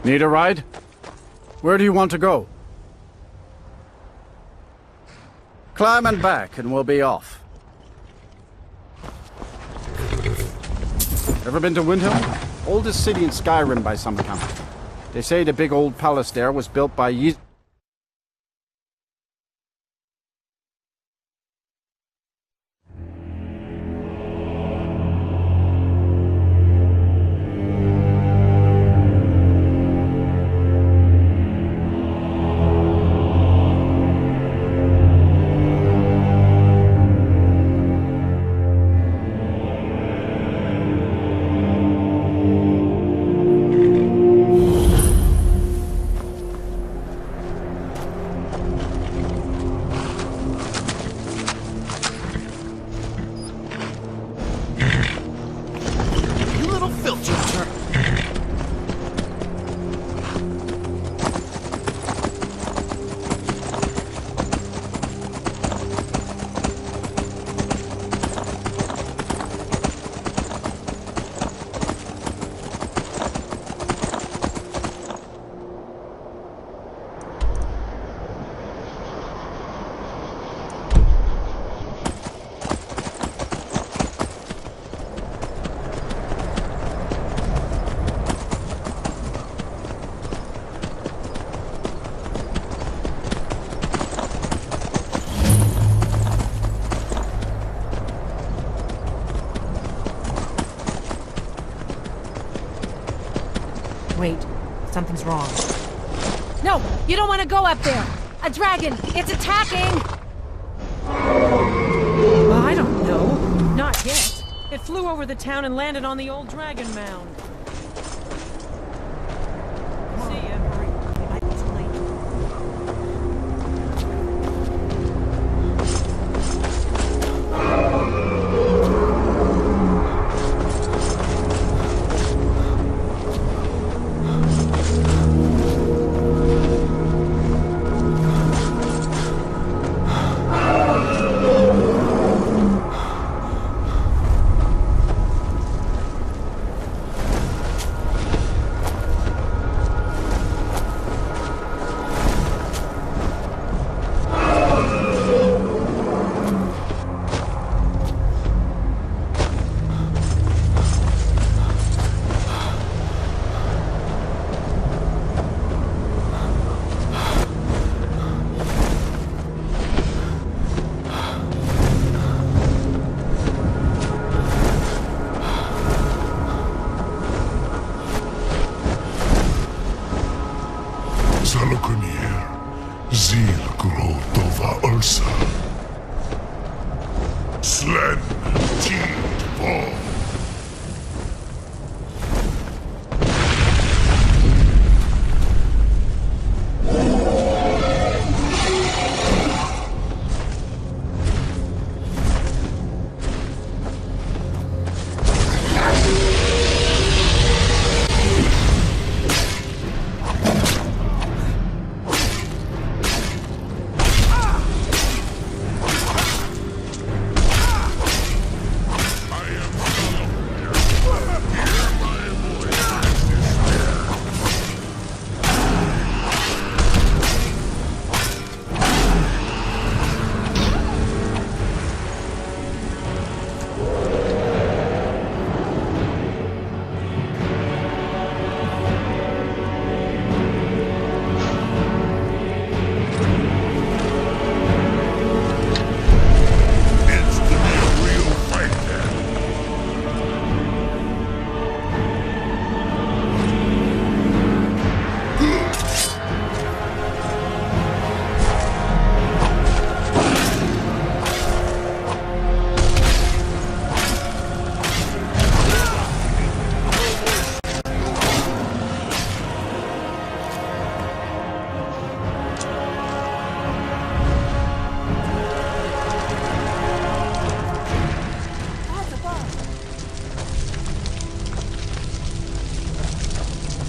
Need a ride? Where do you want to go? Climb and back and we'll be off. Ever been to Windhelm? Oldest city in Skyrim by some account. They say the big old palace there was built by Wait, something's wrong. No, you don't want to go up there! A dragon! It's attacking! Well, I don't know. Not yet. It flew over the town and landed on the old dragon mound. See ya.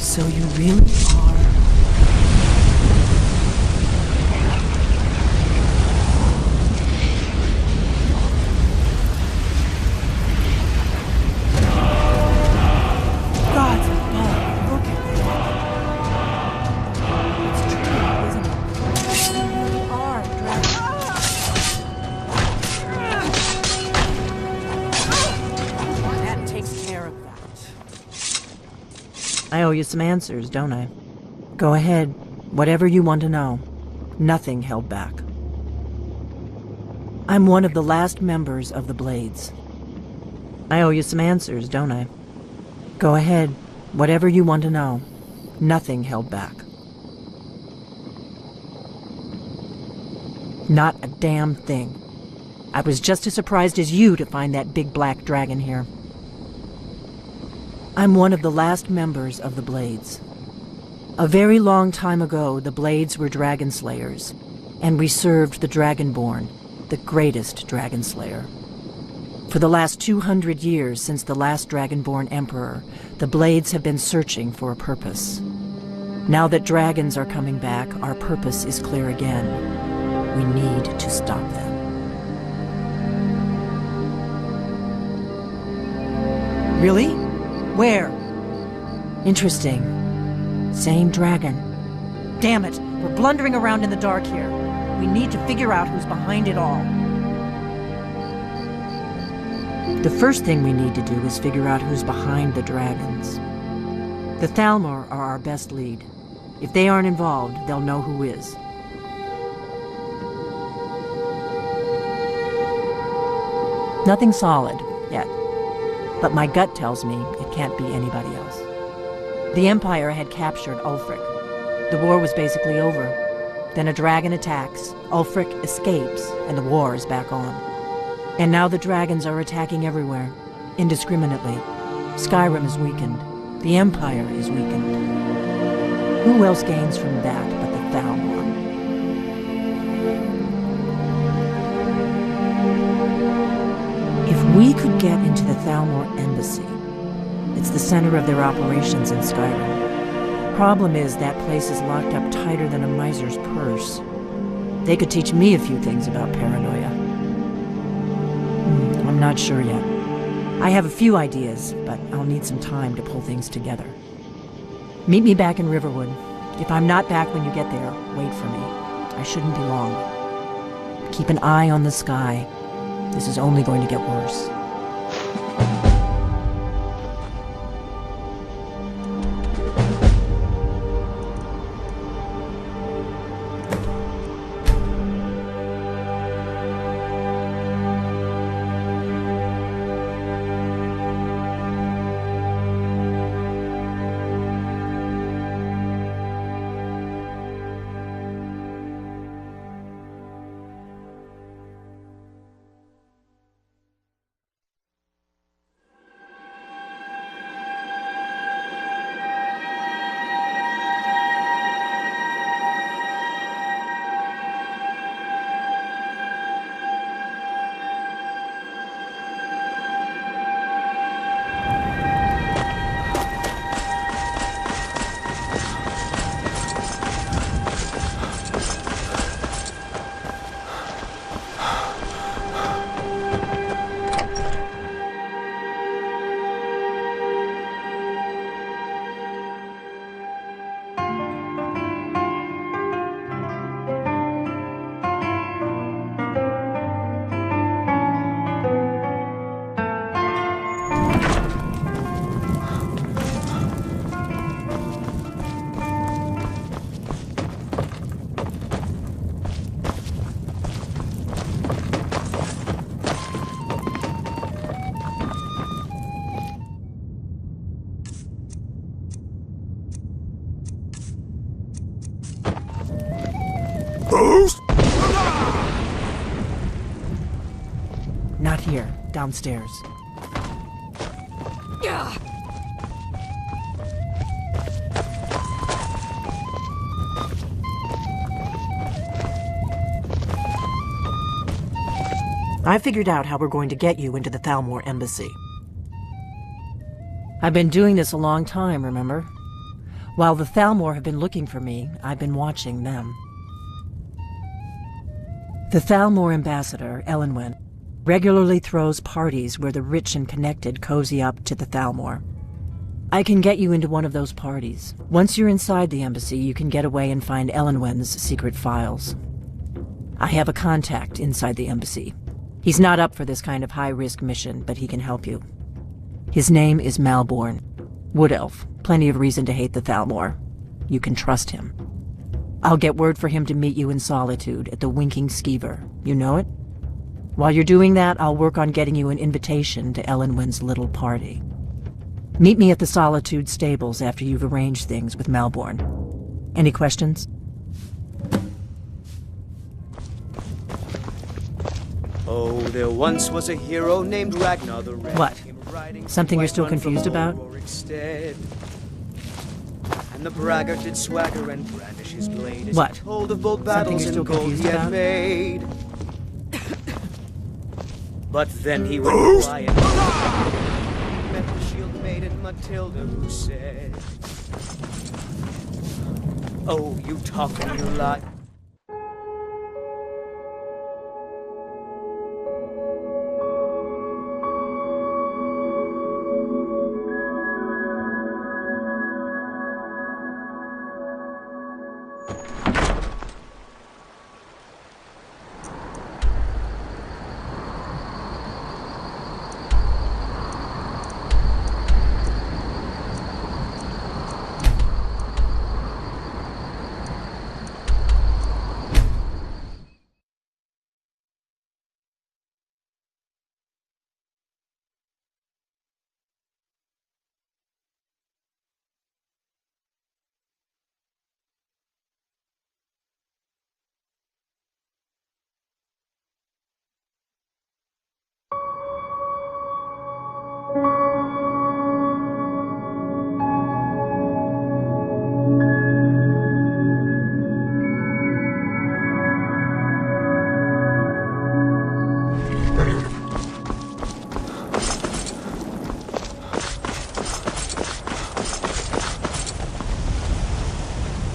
So you really are... Gods above, look at that. It's true, isn't it? You really are dragon. That takes care of that. I owe you some answers, don't I? Go ahead. Whatever you want to know. Nothing held back. I'm one of the last members of the Blades. I owe you some answers, don't I? Go ahead. Whatever you want to know. Nothing held back. Not a damn thing. I was just as surprised as you to find that big black dragon here. I'm one of the last members of the Blades. A very long time ago, the Blades were dragon slayers, and we served the Dragonborn, the greatest dragon slayer. For the last 200 years since the last Dragonborn Emperor, the Blades have been searching for a purpose. Now that dragons are coming back, our purpose is clear again. We need to stop them. Really? Where? Interesting. Same dragon. Damn it, we're blundering around in the dark here. We need to figure out who's behind it all. The first thing we need to do is figure out who's behind the dragons. The Thalmor are our best lead. If they aren't involved, they'll know who is. Nothing solid, yet. But my gut tells me it can't be anybody else. The Empire had captured Ulfric. The war was basically over. Then a dragon attacks, Ulfric escapes, and the war is back on. And now the dragons are attacking everywhere, indiscriminately. Skyrim is weakened. The Empire is weakened. Who else gains from that but the Thalmor? If we could get into the Thalmor embassy, it's the center of their operations in Skyrim. Problem is, that place is locked up tighter than a miser's purse. They could teach me a few things about paranoia. I'm not sure yet. I have a few ideas, but I'll need some time to pull things together. Meet me back in Riverwood. If I'm not back when you get there, wait for me. I shouldn't be long. Keep an eye on the sky. This is only going to get worse. Not here. Downstairs. I figured out how we're going to get you into the Thalmor embassy. I've been doing this a long time, remember? While the Thalmor have been looking for me, I've been watching them. The Thalmor ambassador, Elenwen, regularly throws parties where the rich and connected cozy up to the Thalmor. I can get you into one of those parties. Once you're inside the embassy, you can get away and find Elenwen's secret files. I have a contact inside the embassy. He's not up for this kind of high-risk mission, but he can help you. His name is Malborn. Wood Elf. Plenty of reason to hate the Thalmor. You can trust him. I'll get word for him to meet you in Solitude at the Winking Skeever. You know it? While you're doing that, I'll work on getting you an invitation to Elenwen's little party. Meet me at the Solitude stables after you've arranged things with Malborn. Any questions? Oh, there once was a hero named Ragnar the Red. What? Something you're still confused about? And the braggart did swagger and brandish his blade as What? he told of bold battles in gold he had made. But then he went quiet. Met the shield maiden Matilda, who said, "Oh, you talk and you lie."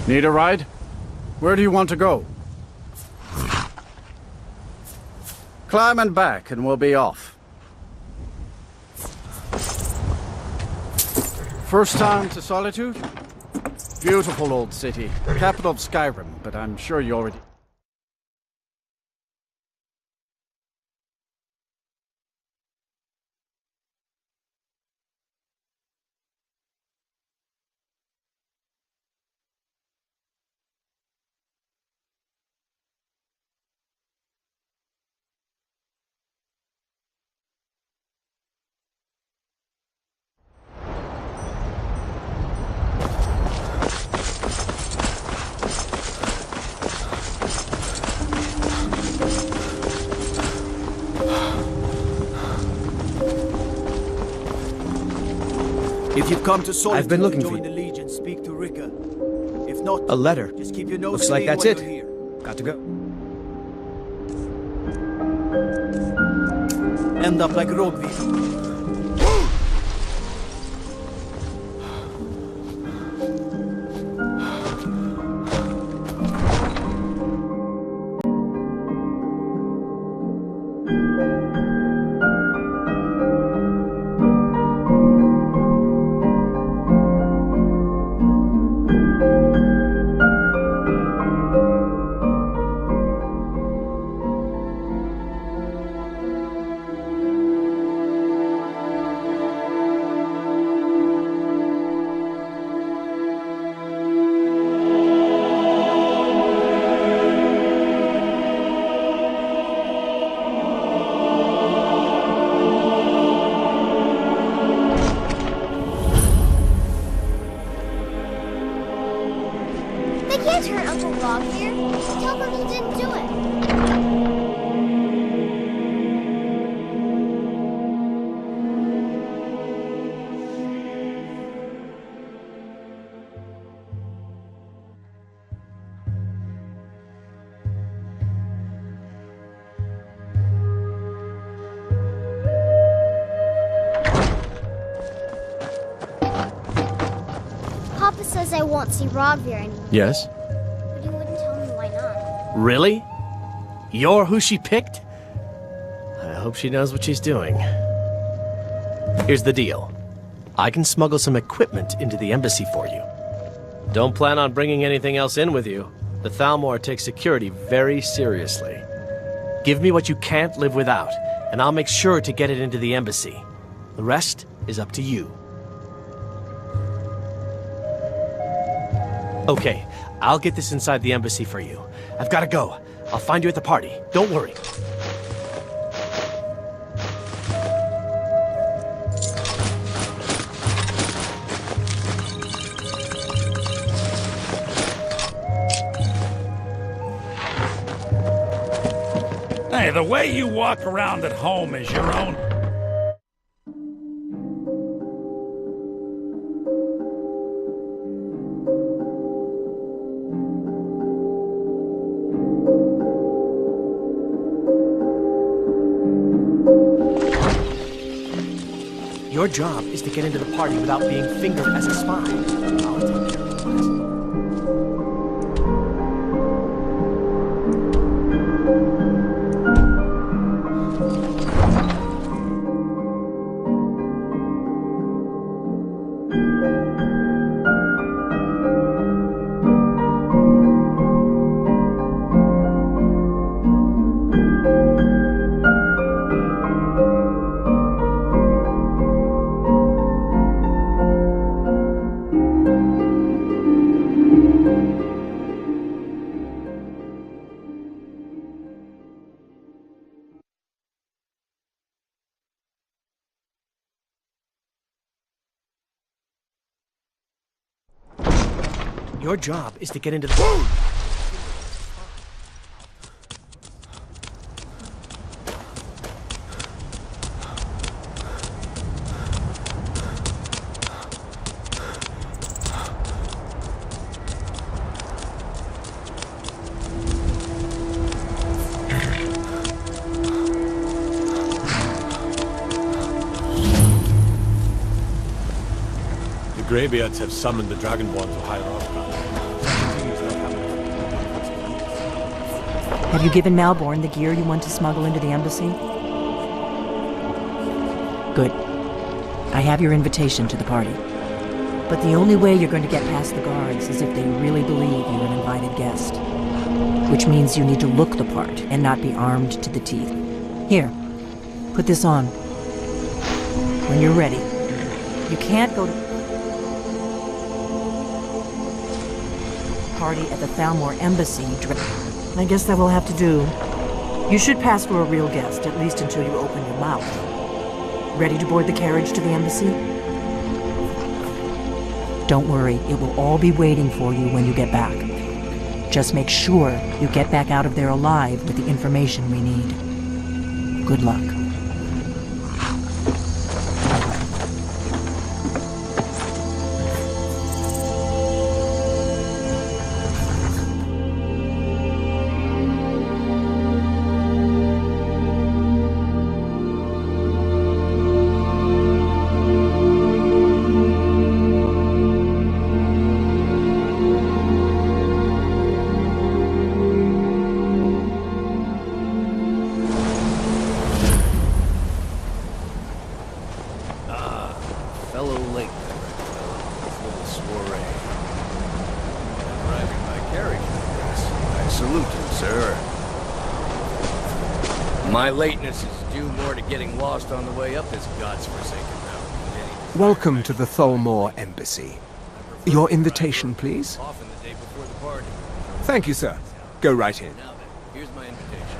Need a ride? Where do you want to go? Climb and back, and we'll be off. First time to Solitude? Beautiful old city. Capital of Skyrim, but I'm sure you already... If you've come to Solitude I've been looking for join you. the Legion, speak to Rika. If not, A letter. just keep your nose Looks like clean that's while it. you're here. Got to go. End up like Rogvi. They can't hurt Uncle Bob here. Tell them he didn't do it. Papa says I won't see Rogvir anymore. Yes? But he wouldn't tell me why not. Really? You're who she picked? I hope she knows what she's doing. Here's the deal. I can smuggle some equipment into the embassy for you. Don't plan on bringing anything else in with you. The Thalmor takes security very seriously. Give me what you can't live without, and I'll make sure to get it into the embassy. The rest is up to you. Okay, I'll get this inside the embassy for you. I've got to go. I'll find you at the party. Don't worry. Hey, the way you walk around at home is your own. Your job is to get into the party without being fingered as a spy. I'll take care of the rest. Your job is to get into the... The Greybeards have summoned the Dragonborn to High Rothgar. Have you given Malborn the gear you want to smuggle into the embassy? Good. I have your invitation to the party. But the only way you're going to get past the guards is if they really believe you're an invited guest. Which means you need to look the part and not be armed to the teeth. Here, put this on. When you're ready. You can't go to party at the Thalmor embassy. I guess that will have to do. You should pass for a real guest, at least until you open your mouth. Ready to board the carriage to the embassy? Don't worry, it will all be waiting for you when you get back. Just make sure you get back out of there alive with the information we need. Good luck. My lateness is due more to getting lost on the way up this god's-forsaken mountain. Welcome to the Thalmor Embassy. Your invitation, please? Often the day before the party. Thank you, sir. Go right in. Now then, here's my invitation.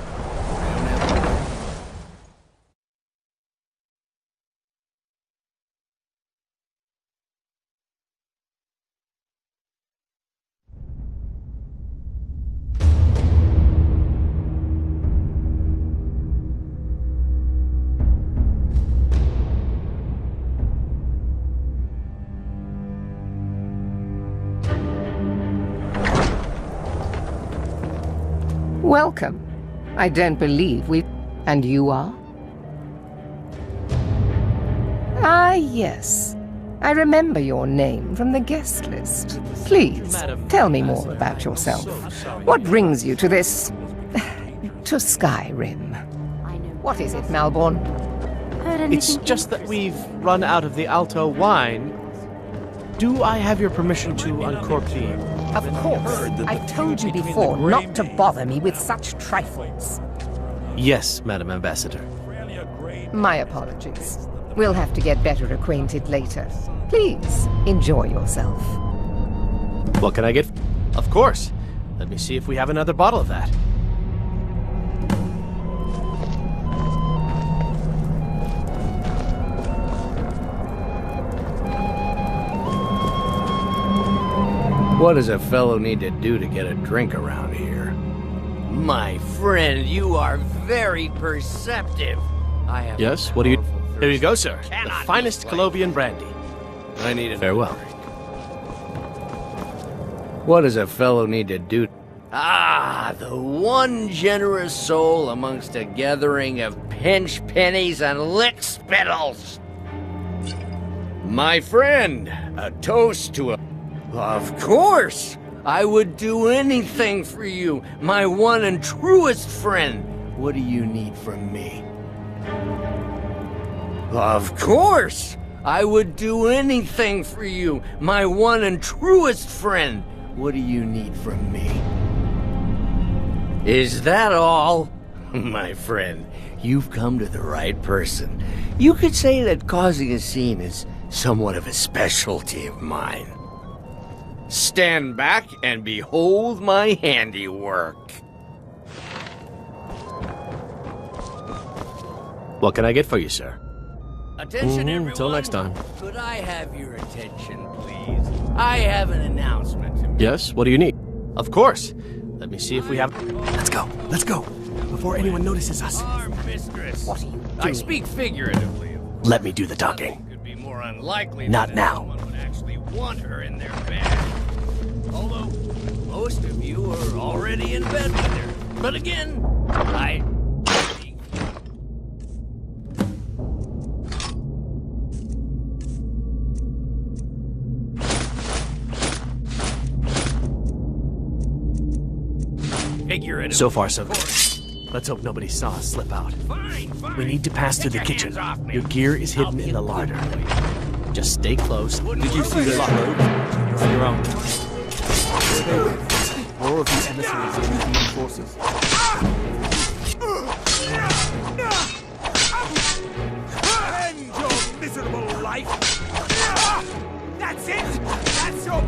Welcome. I don't believe we... And you are? Ah, yes. I remember your name from the guest list. Please, tell me more about yourself. What brings you to this... to Skyrim? What is it, Malborn? It's just that we've run out of the Alto wine. Do I have your permission to uncork the... Of course. I told you before not to bother me with such trifles. Yes, Madam Ambassador. My apologies. We'll have to get better acquainted later. Please, enjoy yourself. What can I get? Of course. Let me see if we have another bottle of that. What does a fellow need to do to get a drink around here? My friend, you are very perceptive. I have Yes, what do you... Here you go, sir. The finest Colovian brandy. I need a Farewell. What does a fellow need to do? Ah, the one generous soul amongst a gathering of pinch pennies and lick spittles. My friend, a toast to a... Of course! I would do anything for you, my one and truest friend. What do you need from me? Of course! I would do anything for you, my one and truest friend. What do you need from me? Is that all? My friend, you've come to the right person. You could say that causing a scene is somewhat of a specialty of mine. Stand back and behold my handiwork. What can I get for you, sir? Attention, everyone. Till next time. Could I have your attention, please? I have an announcement to make. Yes, what do you need? Of course. Let me see if we have... Let's go. Let's go. Before anyone notices us. Our mistress. What are you doing? I speak figuratively. Let me do the talking. Could be more unlikely Not than now. anyone would actually want her in their bed. Although most of you are already in bed with her. But again, I... figuratively. So far, so good. Let's hope nobody saw us slip out. We need to pass through the kitchen. Your gear is hidden in the larder. Just stay close. Did you see those roads? You're on your own. More of the emissaries of Museum forces. End your miserable life! That's it! That's your...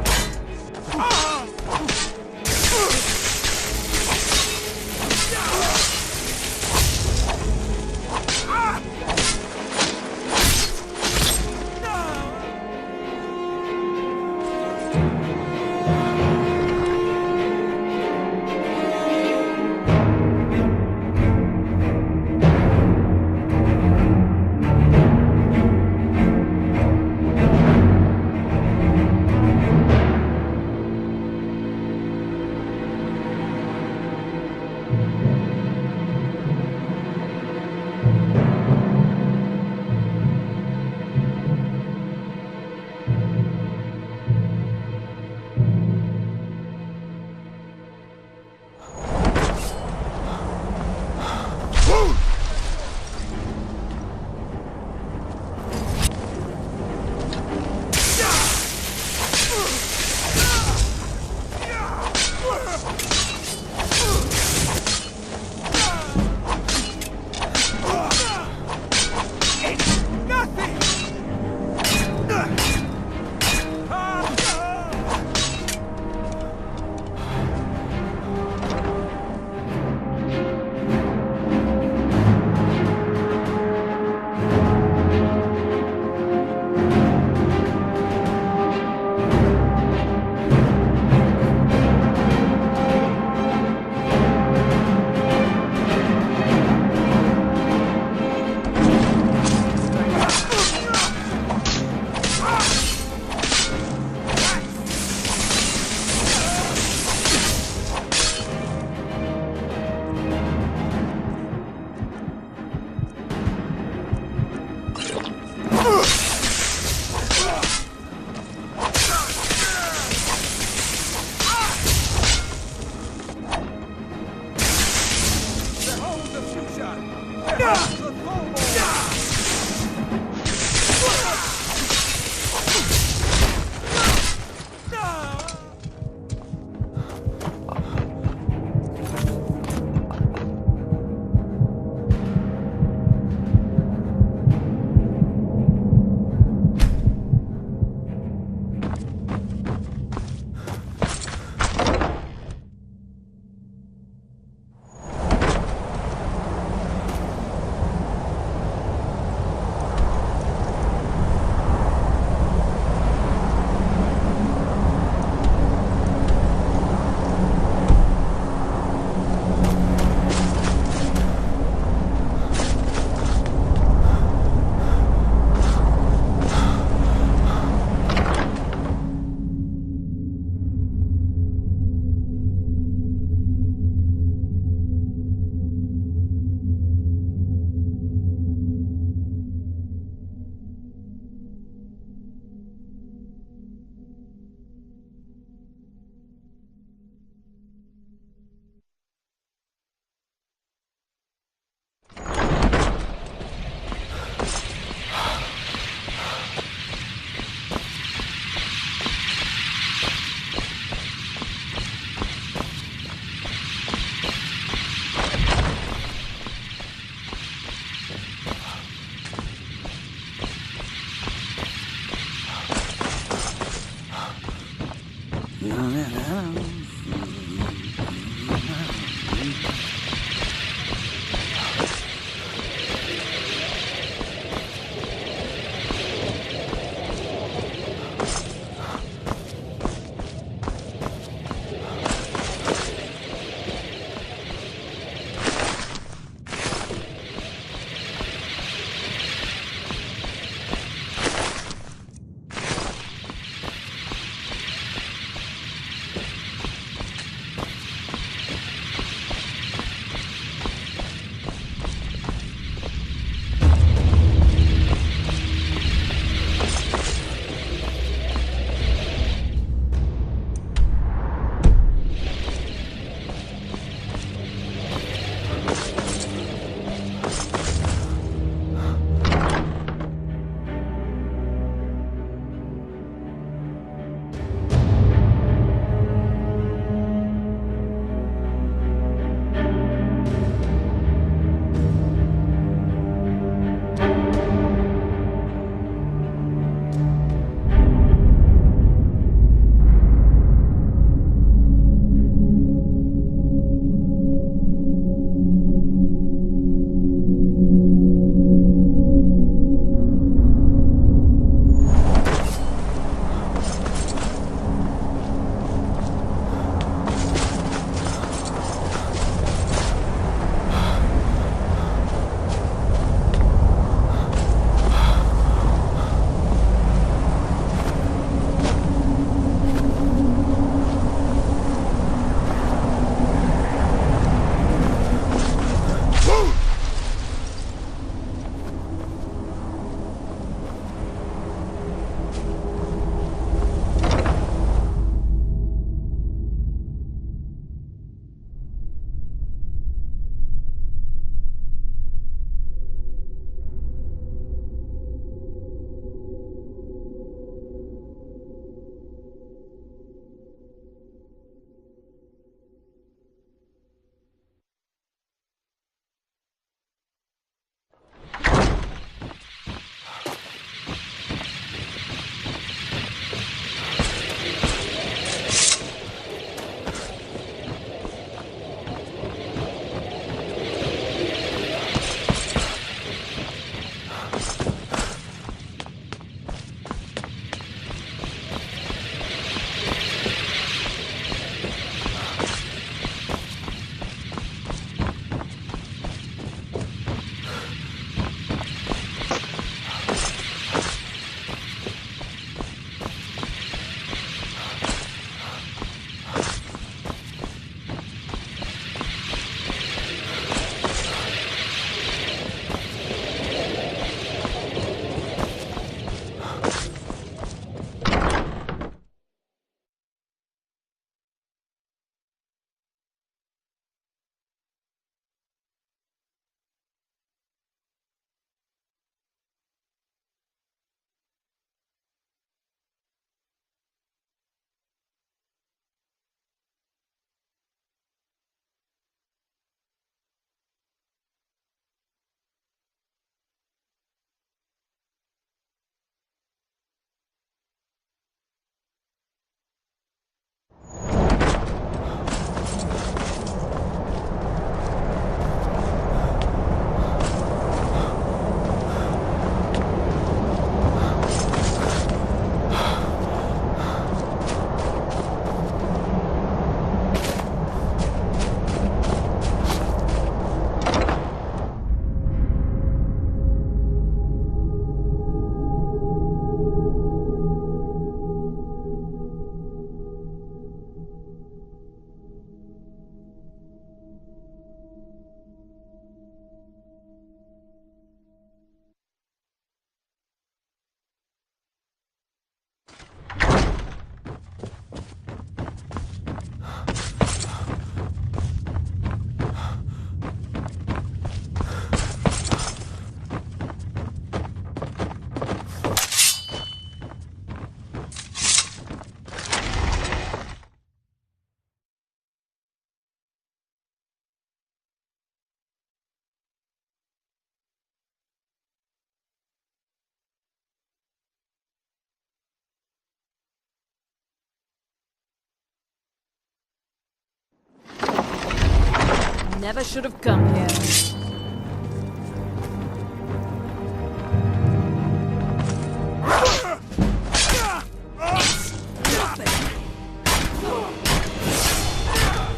Never should have come here.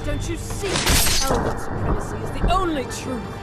Don't you see? Elven supremacy is the only truth.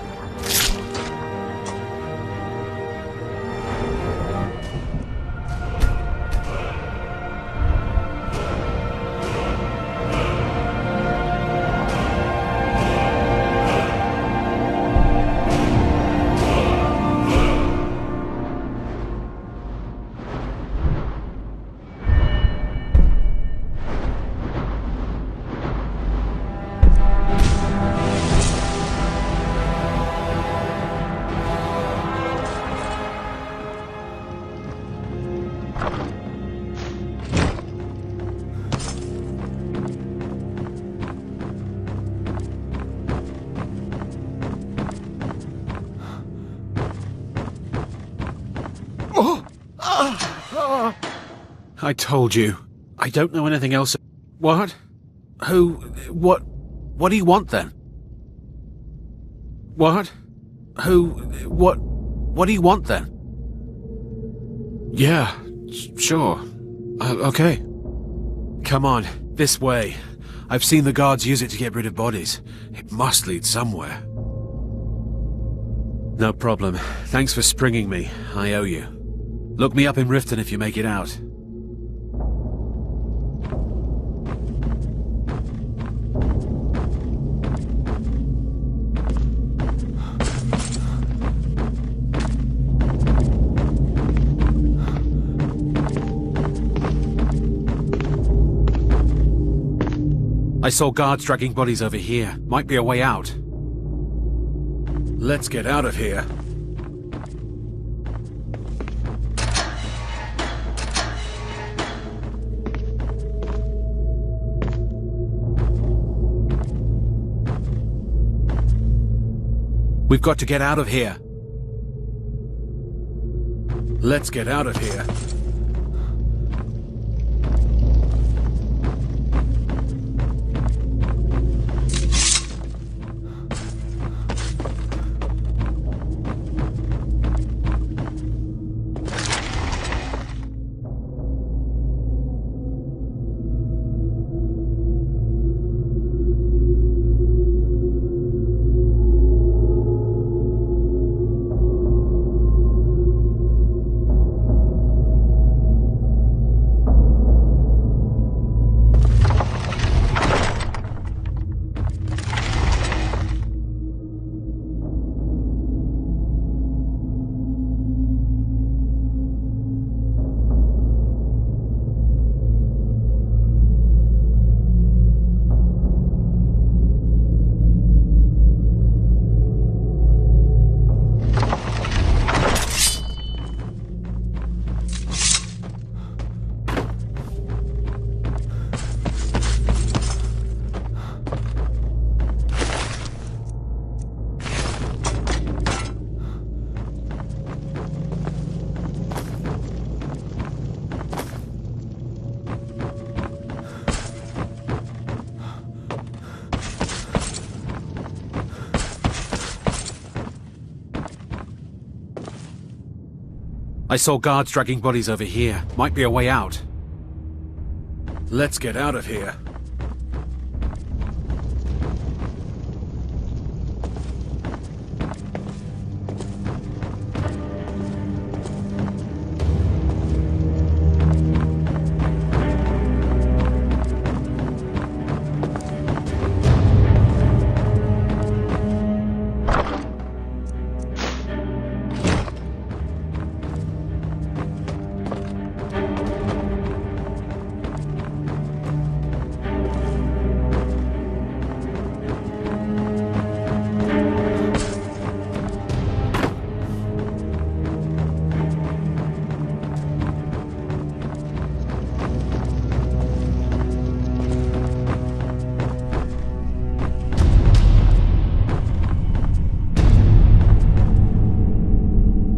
I told you. I don't know anything else. What? Who? What? What do you want then? What? Who? What? What do you want then? Yeah, sure. Okay. Come on, this way. I've seen the guards use it to get rid of bodies. It must lead somewhere. No problem. Thanks for springing me. I owe you. Look me up in Riften if you make it out. I saw guards dragging bodies over here. Might be a way out. Let's get out of here. We've got to get out of here. Let's get out of here. I saw guards dragging bodies over here. Might be a way out. Let's get out of here.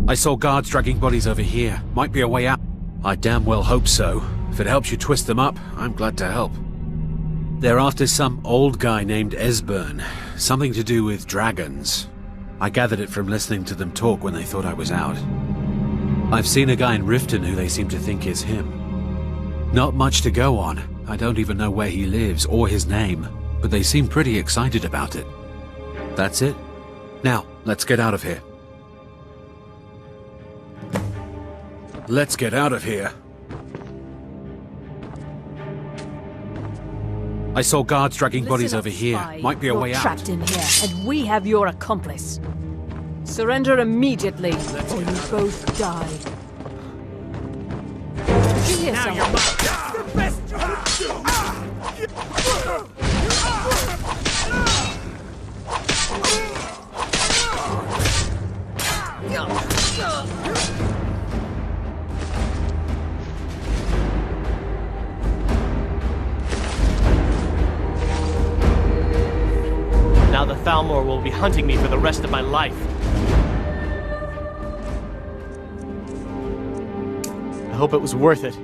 I saw guards dragging bodies over here. Might be a way out. I damn well hope so. If it helps you twist them up, I'm glad to help. They're after some old guy named Esbern. Something to do with dragons. I gathered it from listening to them talk when they thought I was out. I've seen a guy in Riften who they seem to think is him. Not much to go on. I don't even know where he lives or his name, but they seem pretty excited about it. That's it. Now, let's get out of here. Let's get out of here. I saw guards dragging bodies over here. Might be a way out. Trapped in here, and we have your accomplice. Surrender immediately, or you both die. Did you hear someone? Now the Thalmor will be hunting me for the rest of my life. I hope it was worth it.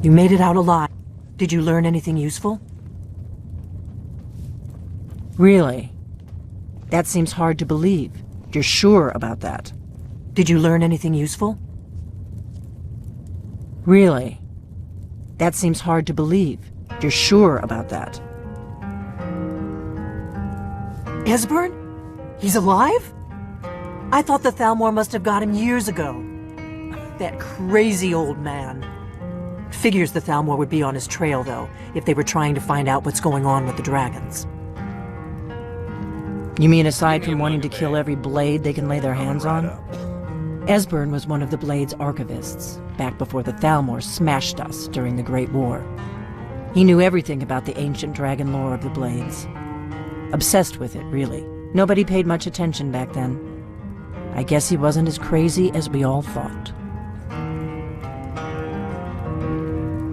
You made it out alive. Did you learn anything useful? Really? That seems hard to believe. You're sure about that? Did you learn anything useful? Really? That seems hard to believe. You're sure about that? Esbern? He's alive? I thought the Thalmor must have got him years ago. That crazy old man. Figures the Thalmor would be on his trail, though, if they were trying to find out what's going on with the dragons. You mean aside from wanting to kill every blade they can lay their hands on? Esbern was one of the Blade's archivists, back before the Thalmor smashed us during the Great War. He knew everything about the ancient dragon lore of the Blades. Obsessed with it, really. Nobody paid much attention back then. I guess he wasn't as crazy as we all thought.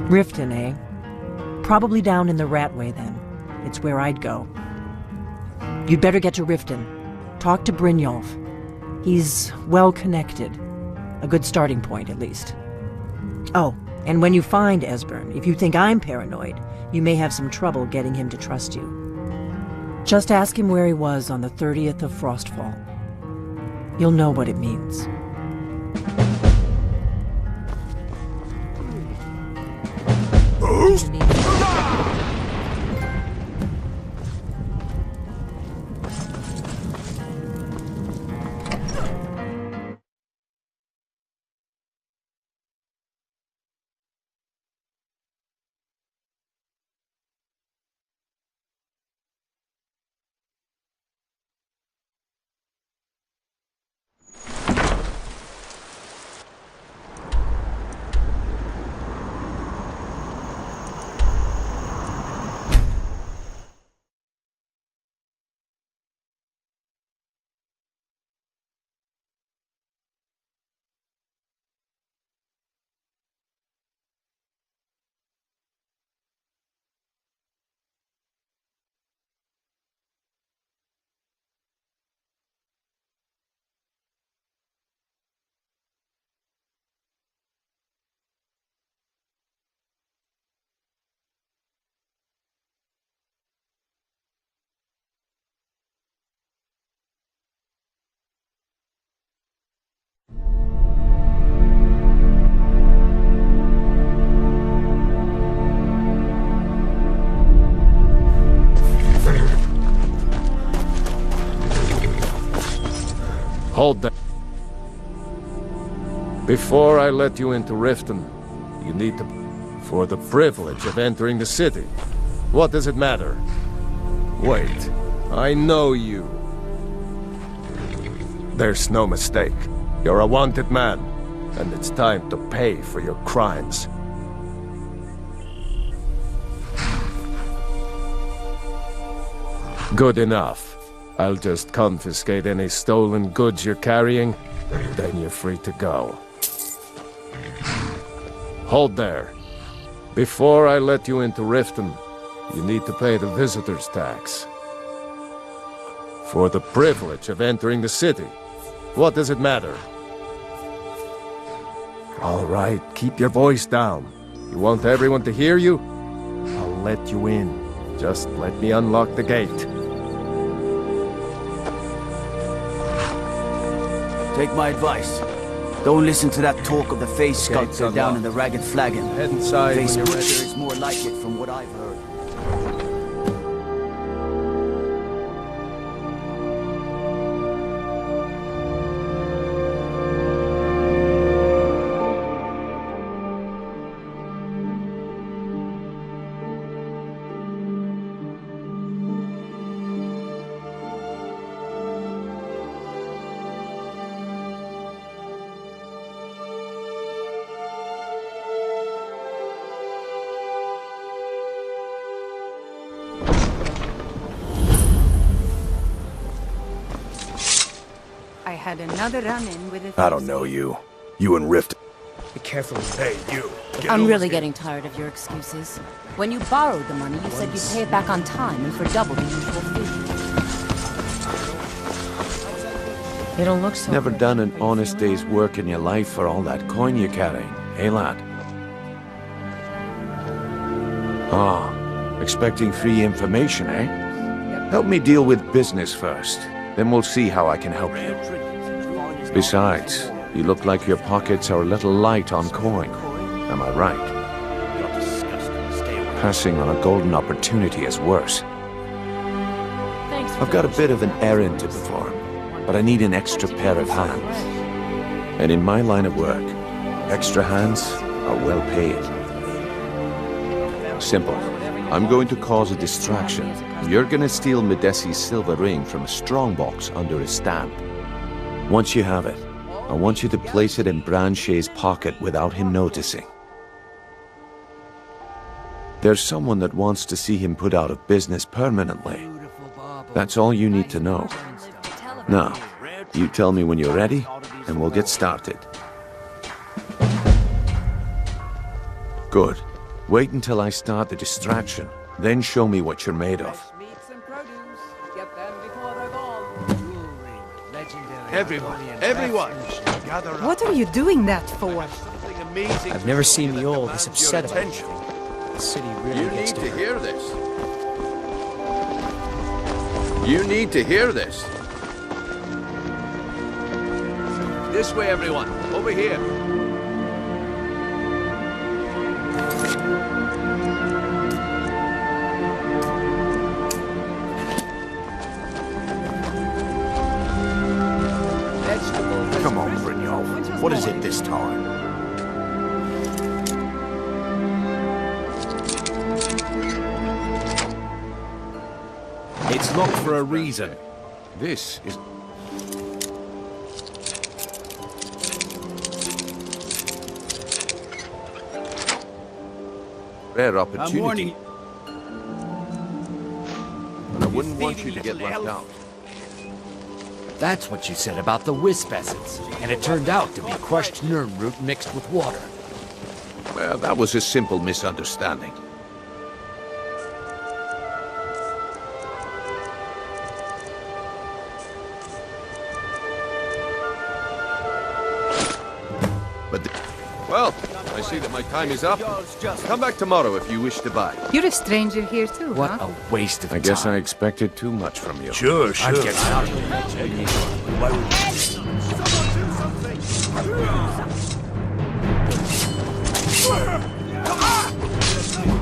Riften, eh? Probably down in the Ratway, then. It's where I'd go. You'd better get to Riften. Talk to Brynjolf. He's well-connected. A good starting point, at least. Oh, and when you find Esbern, if you think I'm paranoid, you may have some trouble getting him to trust you. Just ask him where he was on the 30th of Frostfall. You'll know what it means. Hold that. Before I let you into Riften, you need to... For the privilege of entering the city. What does it matter? Wait, I know you. There's no mistake. You're a wanted man, and it's time to pay for your crimes. Good enough. I'll just confiscate any stolen goods you're carrying, then you're free to go. Hold there. Before I let you into Riften, you need to pay the visitor's tax. For the privilege of entering the city. What does it matter? All right, keep your voice down. You want everyone to hear you? I'll let you in. Just let me unlock the gate. Take my advice. Don't listen to that talk of the face sculptor down in the Ragged Flagon. Head inside Face when you're Butcher ready. is more like it from what I've heard. I had another run-in with a... I don't know you. You and Rift. Be careful. Hey, you. I'm really getting tired of your excuses. When you borrowed the money, you said you'd pay it back on time and for double the usual fee. They don't look so Never good. done an honest day's work in your life for all that coin you're carrying, eh, lad? Ah, expecting free information, eh? Help me deal with business first, then we'll see how I can help you. Besides, you look like your pockets are a little light on coin. Am I right? Passing on a golden opportunity is worse. I've got a bit of an errand to perform, but I need an extra pair of hands. And in my line of work, extra hands are well paid. Simple. I'm going to cause a distraction. You're gonna steal Medesi's silver ring from a strongbox under his stamp. Once you have it, I want you to place it in Branche's pocket without him noticing. There's someone that wants to see him put out of business permanently. That's all you need to know. Now, you tell me when you're ready, and we'll get started. Good. Wait until I start the distraction, then show me what you're made of. Everyone, gather up. What are you doing that for? Something amazing. I've never seen the old this upset about it. attention. The city really You gets need to her. hear this. You need to hear this. This way, everyone. Over here. Come on, Brynjolf. What is it this time? It's locked for a reason. This is... rare opportunity. I'm warning you. But I wouldn't want you to get left out. That's what you said about the wisp essence. And it turned out to be crushed nerm root mixed with water. Well, that was a simple misunderstanding. But well, I see that my time is up. Come back tomorrow if you wish to buy. You're a stranger here too, What huh? a waste of I guess I expected too much from you. Sure, sure. I'm getting out of here. Why would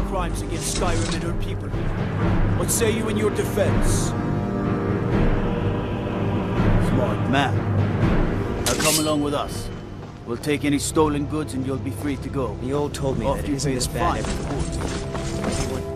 Crimes against Skyrim and her people. What say you in your defense? Smart man. Now come along with us. We'll take any stolen goods and you'll be free to go. The old told me that it isn't this bad everywhere.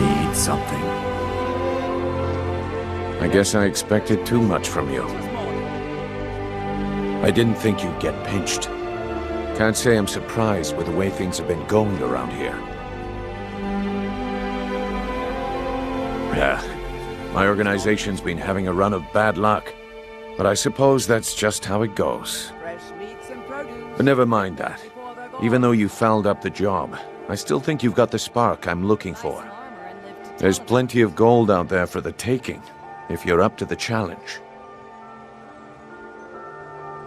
Need something. I guess I expected too much from you. I didn't think you'd get pinched. Can't say I'm surprised with the way things have been going around here. Yeah, my organization's been having a run of bad luck. But I suppose that's just how it goes. But never mind that. Even though you fouled up the job, I still think you've got the spark I'm looking for. There's plenty of gold out there for the taking, if you're up to the challenge.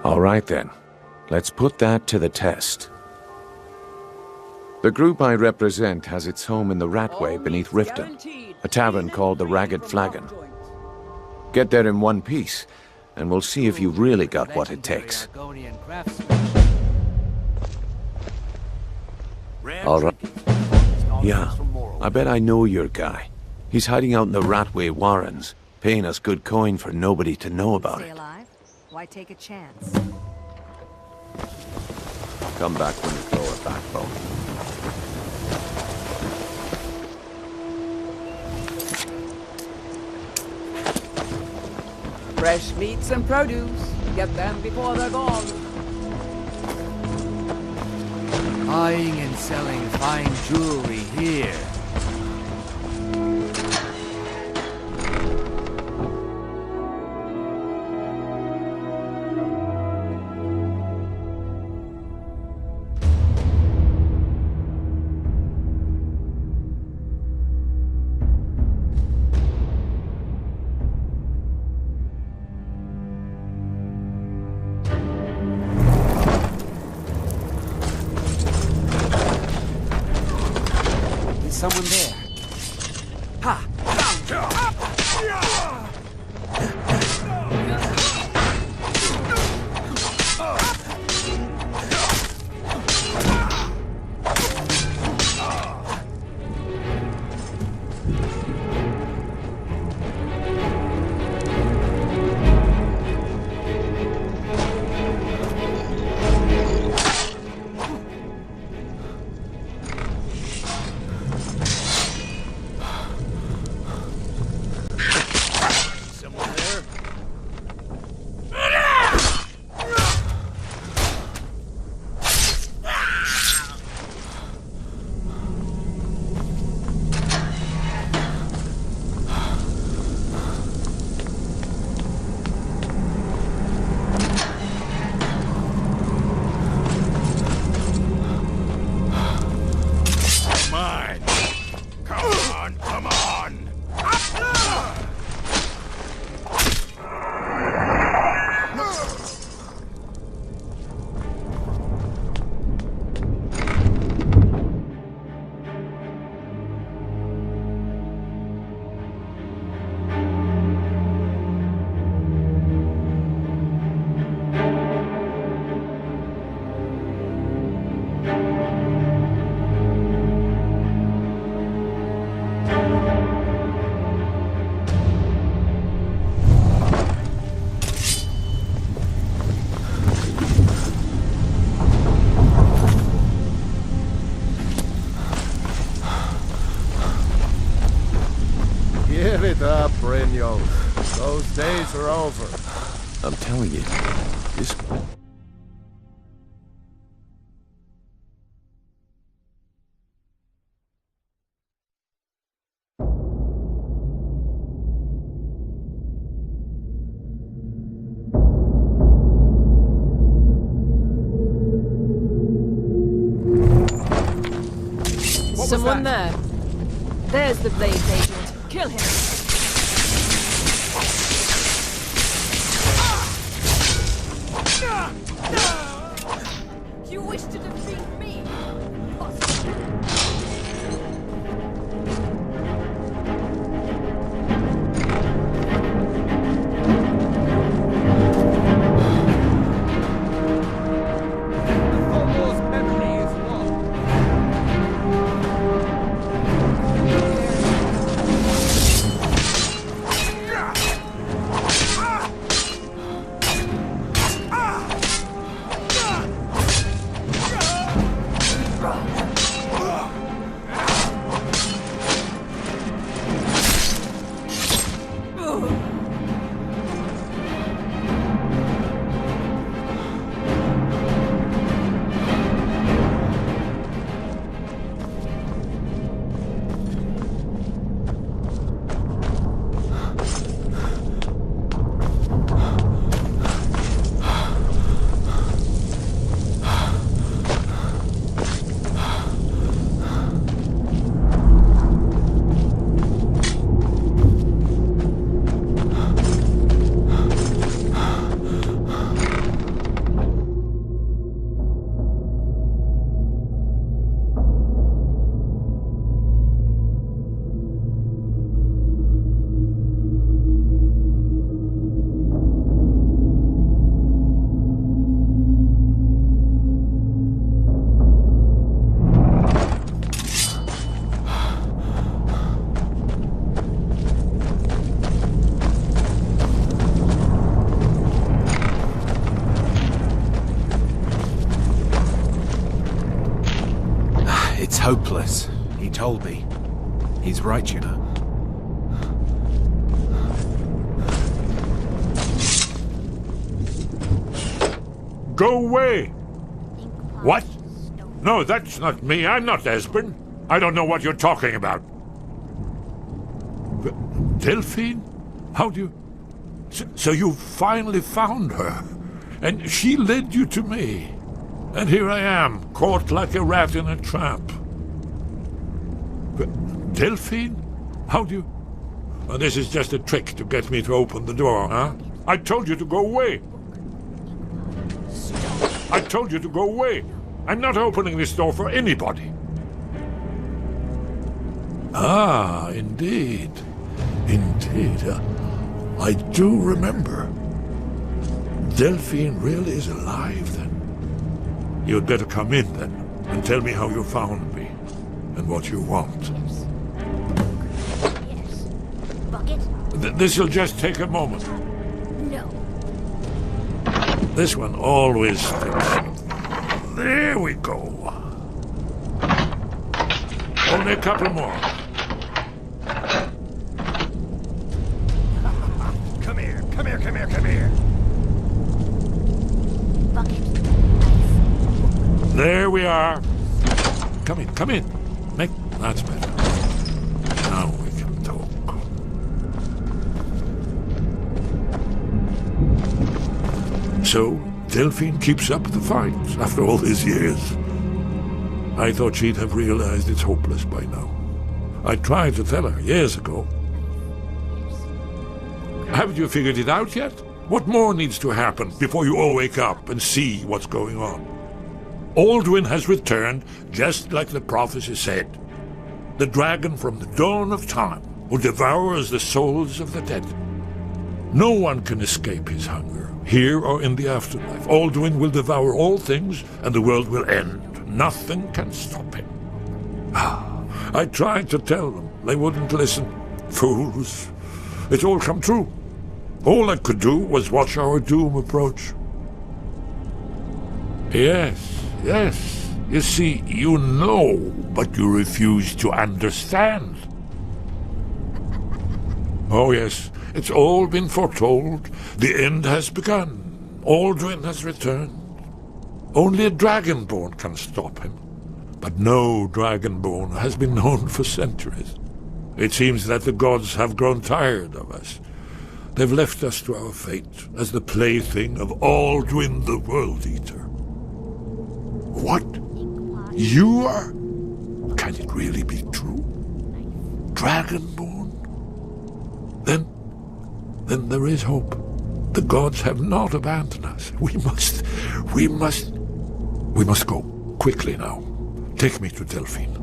All right then, let's put that to the test. The group I represent has its home in the Ratway beneath Riften, a tavern called the Ragged Flagon. Get there in one piece, and we'll see if you've really got what it takes. All right. Yeah, I bet I know your guy. He's hiding out in the Ratway Warrens, paying us good coin for nobody to know about Stay it. alive? Why take a chance? Come back when you throw a backbone. Fresh meats and produce. Get them before they're gone. Buying and selling fine jewelry here. Someone there. Ha! Give it up, Brynjolf. Those days are over. I'm telling you, this... Someone there. There's the Blades agent. Kill him. You wish to defeat me? Hopeless. He told me. He's right, you know. Go away! What? No, that's not me. I'm not Esbern. I don't know what you're talking about. Delphine? How do you... So you finally found her, and she led you to me. And here I am, caught like a rat in a trap. Delphine? How do you... Oh, this is just a trick to get me to open the door, huh? I told you to go away. I told you to go away. I'm not opening this door for anybody. Ah, indeed. Indeed. I do remember. Delphine really is alive, then. You'd better come in, then, and tell me how you found me, and what you want. Yes. Bucket? This'll just take a moment. No. This one always sticks. There we go. Only a couple more. Come here, come here, come here, come here. There we are. Come in, come in. That's better. Now we can talk. So, Delphine keeps up the fight after all these years. I thought she'd have realized it's hopeless by now. I tried to tell her years ago. Haven't you figured it out yet? What more needs to happen before you all wake up and see what's going on? Alduin has returned, just like the prophecy said. The dragon from the dawn of time who devours the souls of the dead. No one can escape his hunger, here or in the afterlife. Alduin will devour all things, and the world will end. Nothing can stop him. I tried to tell them. They wouldn't listen. Fools. It's all come true. All I could do was watch our doom approach. Yes, yes. You see, you know, but you refuse to understand. Oh yes, it's all been foretold. The end has begun. Alduin has returned. Only a Dragonborn can stop him. But no Dragonborn has been known for centuries. It seems that the gods have grown tired of us. They've left us to our fate as the plaything of Alduin the World Eater. What? You are? Can it really be true? Dragonborn? Then there is hope. The gods have not abandoned us. We must go. Quickly now. Take me to Delphine.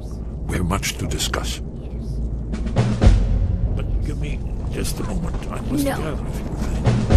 We have much to discuss. But give me just a moment. I must gather a few things.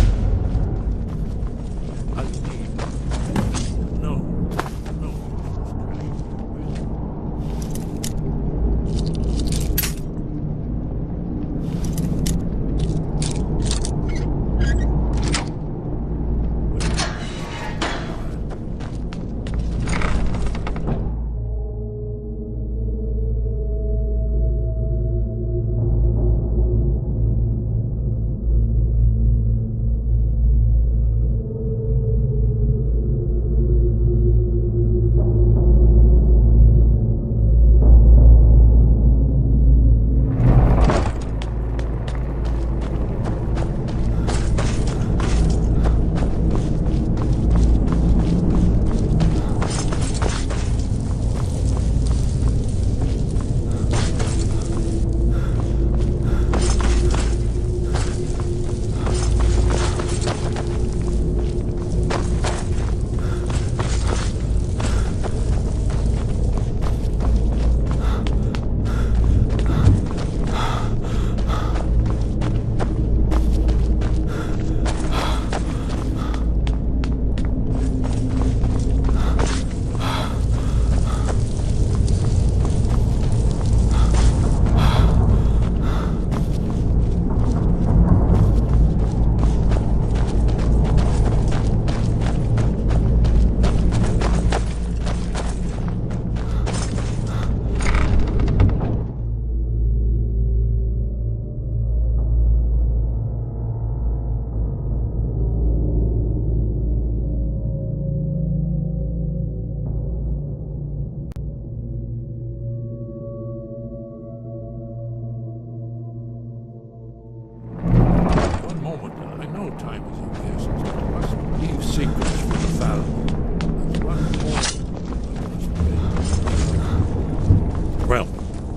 Well,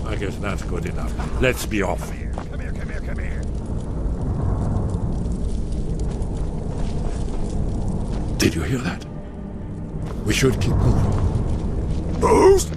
I guess that's good enough. Let's be off. Come here. Did you hear that? We should keep moving. Boost!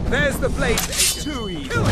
There's the blade. Too easy. Kill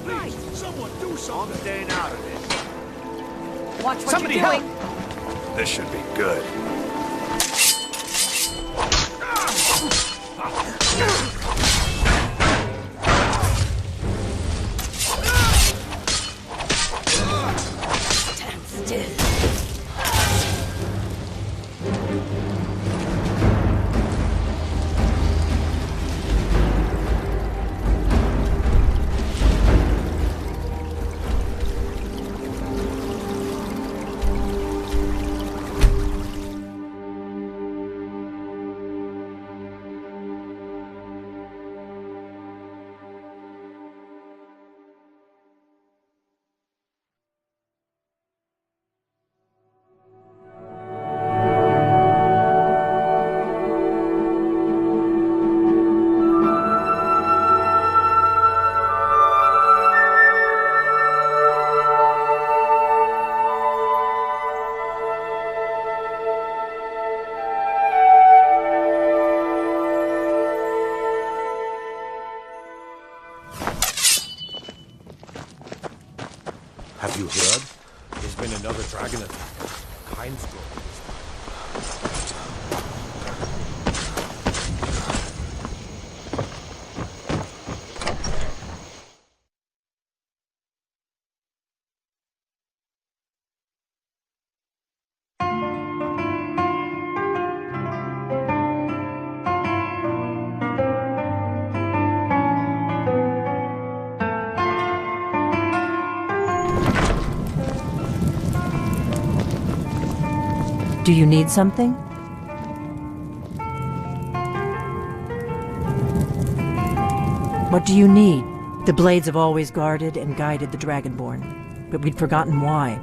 Please, someone do something. I'm staying out of this. Watch what Somebody you're doing. help! This should be good. Stand still. Have you heard? There's been another dragon attack. Kind's growing. Do you need something? What do you need? The Blades have always guarded and guided the Dragonborn, but we'd forgotten why.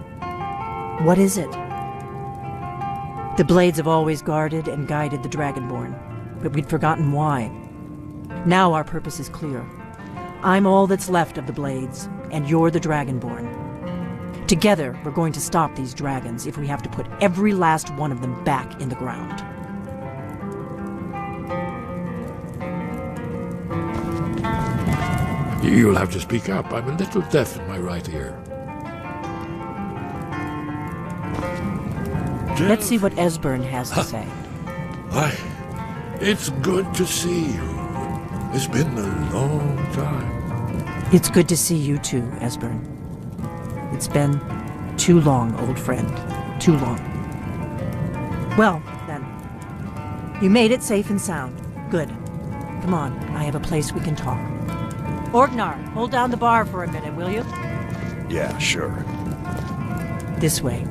What is it? The Blades have always guarded and guided the Dragonborn, but we'd forgotten why. Now our purpose is clear. I'm all that's left of the Blades, and you're the Dragonborn. Together, we're going to stop these dragons if we have to put every last one of them back in the ground. You'll have to speak up. I'm a little deaf in my right ear. Let's see what Esbern has to say. Why, it's good to see you. It's been a long time. It's good to see you too, Esbern. It's been too long, old friend. Too long. Well, then. You made it safe and sound. Good. Come on, I have a place we can talk. Orgnar, hold down the bar for a minute, will you? Yeah, sure. This way.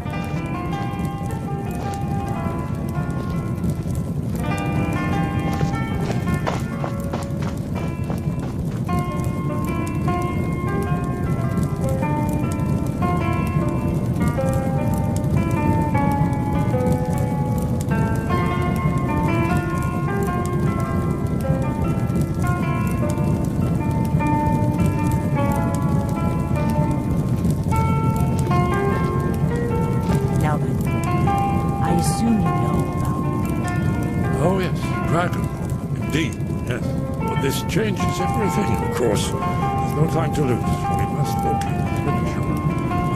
This changes everything, of course. There's no time to lose. We must locate the signature.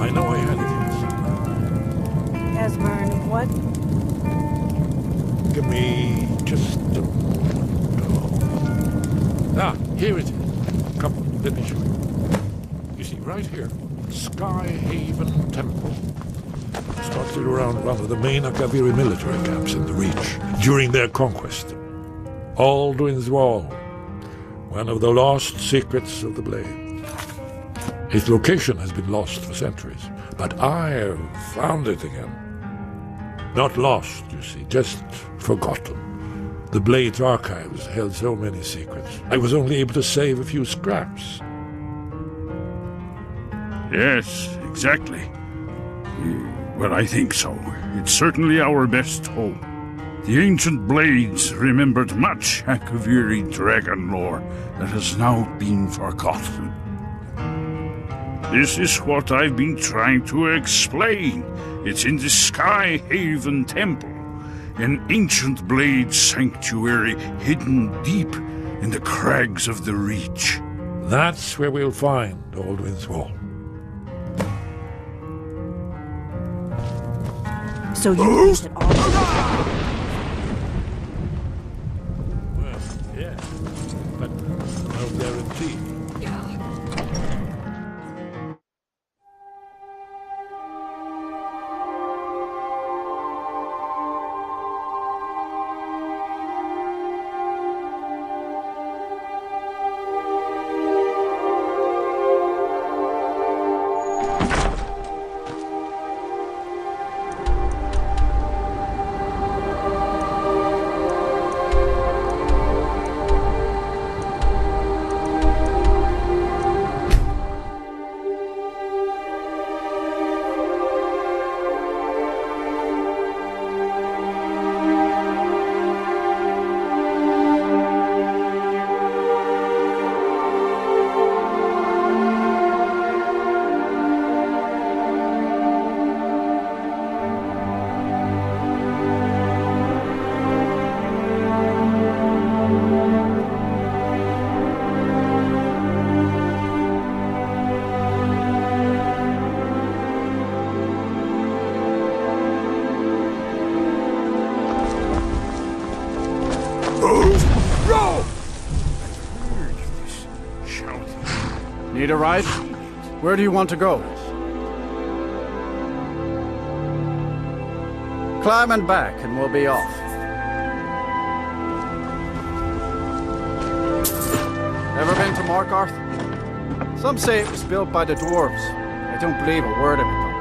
I know I had it here somewhere. Esbern, what? Give me just a moment. Ah, here it is. Come, let me show you. You see, right here, Skyhaven Temple. Started around one of the main Akaviri military camps in the Reach during their conquest. Alduin's Wall. One of the lost secrets of the Blade. Its location has been lost for centuries, but I have found it again. Not lost, you see, just forgotten. The Blade's archives held so many secrets. I was only able to save a few scraps. Yes, exactly. Well, I think so. It's certainly our best hope. The ancient Blades remembered much Akaviri dragon lore that has now been forgotten. This is what I've been trying to explain. It's in the Skyhaven Temple, an ancient Blade sanctuary hidden deep in the crags of the Reach. That's where we'll find Aldwin's Wall. So you think that all... Well, yeah, but no guarantee. Need a ride? Where do you want to go? Climb and back and we'll be off. Ever been to Markarth? Some say it was built by the dwarves. I don't believe a word of it though.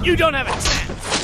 You don't have a chance!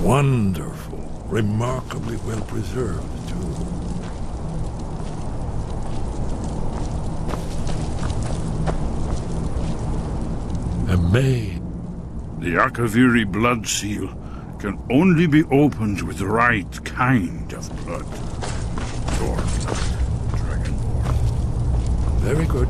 Wonderful. Remarkably well preserved, too. A maid. The Akaviri blood seal can only be opened with the right kind of blood. Your blood, Dragonborn. Very good.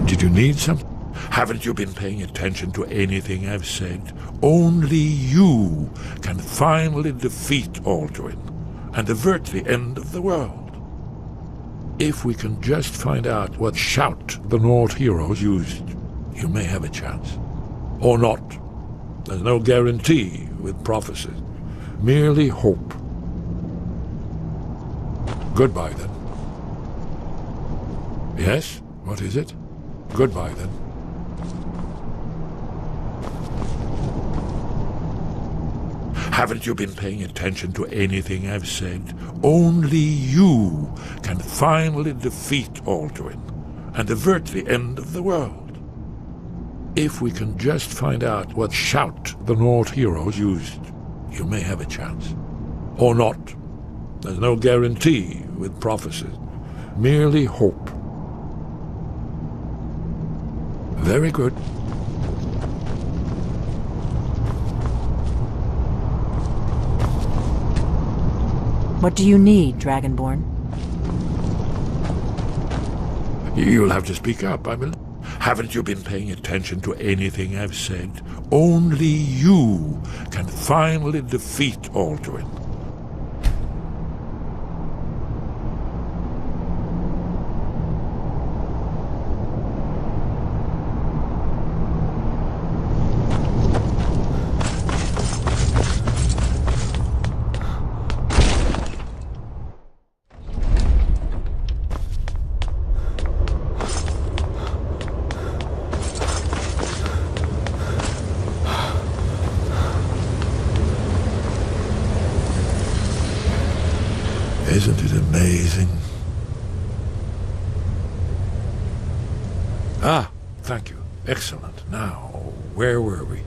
Did you need some? Haven't you been paying attention to anything I've said? Only you can finally defeat Alduin and avert the end of the world. If we can just find out what shout the Nord heroes used, you may have a chance. Or not. There's no guarantee with prophecy. Merely hope. Goodbye, then. Yes? What is it? Goodbye, then. Haven't you been paying attention to anything I've said? Only you can finally defeat Alduin and avert the end of the world. If we can just find out what shout the Nord heroes used, you may have a chance. Or not. There's no guarantee with prophecy. Merely hope. Very good. What do you need, Dragonborn? You'll have to speak up, Haven't you been paying attention to anything I've said? Only you can finally defeat Alduin. Isn't it amazing? Ah, thank you. Excellent. Now, where were we?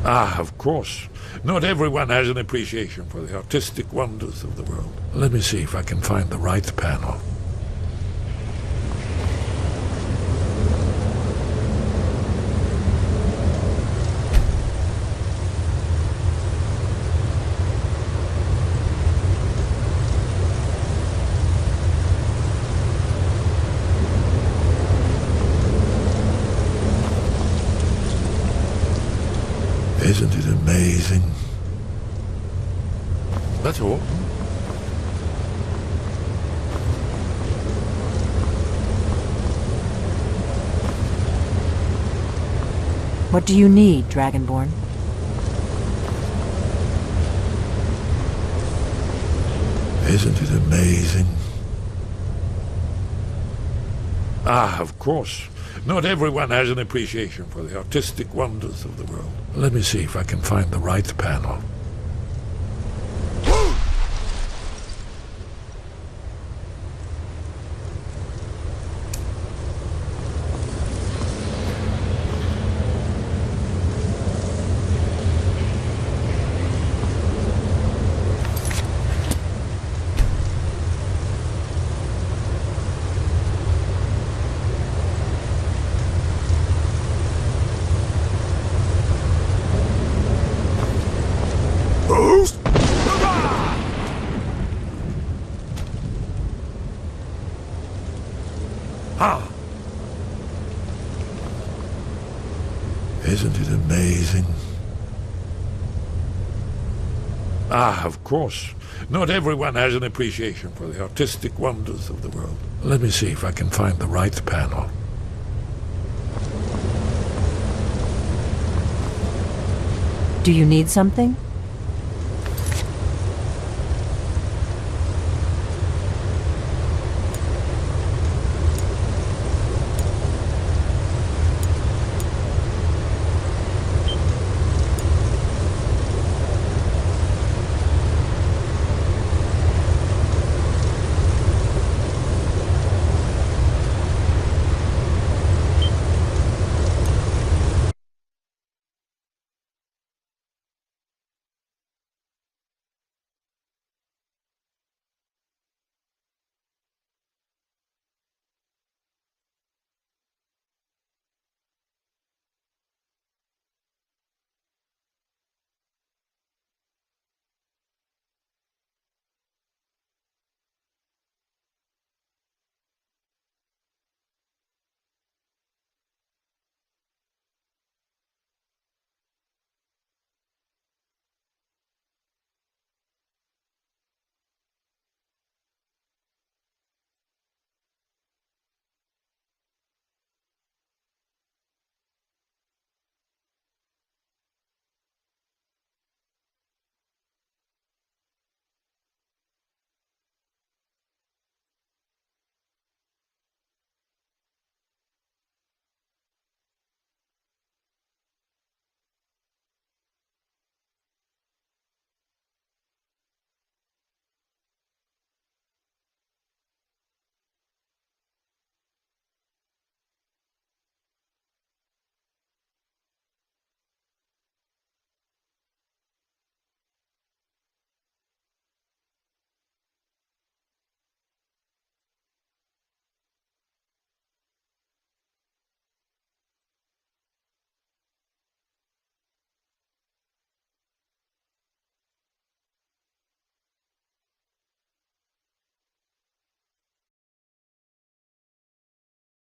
Ah, of course. Not everyone has an appreciation for the artistic wonders of the world. Let me see if I can find the right panel. Isn't it amazing? That's all. What do you need, Dragonborn? Isn't it amazing? Ah, of course. Not everyone has an appreciation for the artistic wonders of the world. Let me see if I can find the right panel. Isn't it amazing? Ah, of course. Not everyone has an appreciation for the artistic wonders of the world. Let me see if I can find the right panel. Do you need something?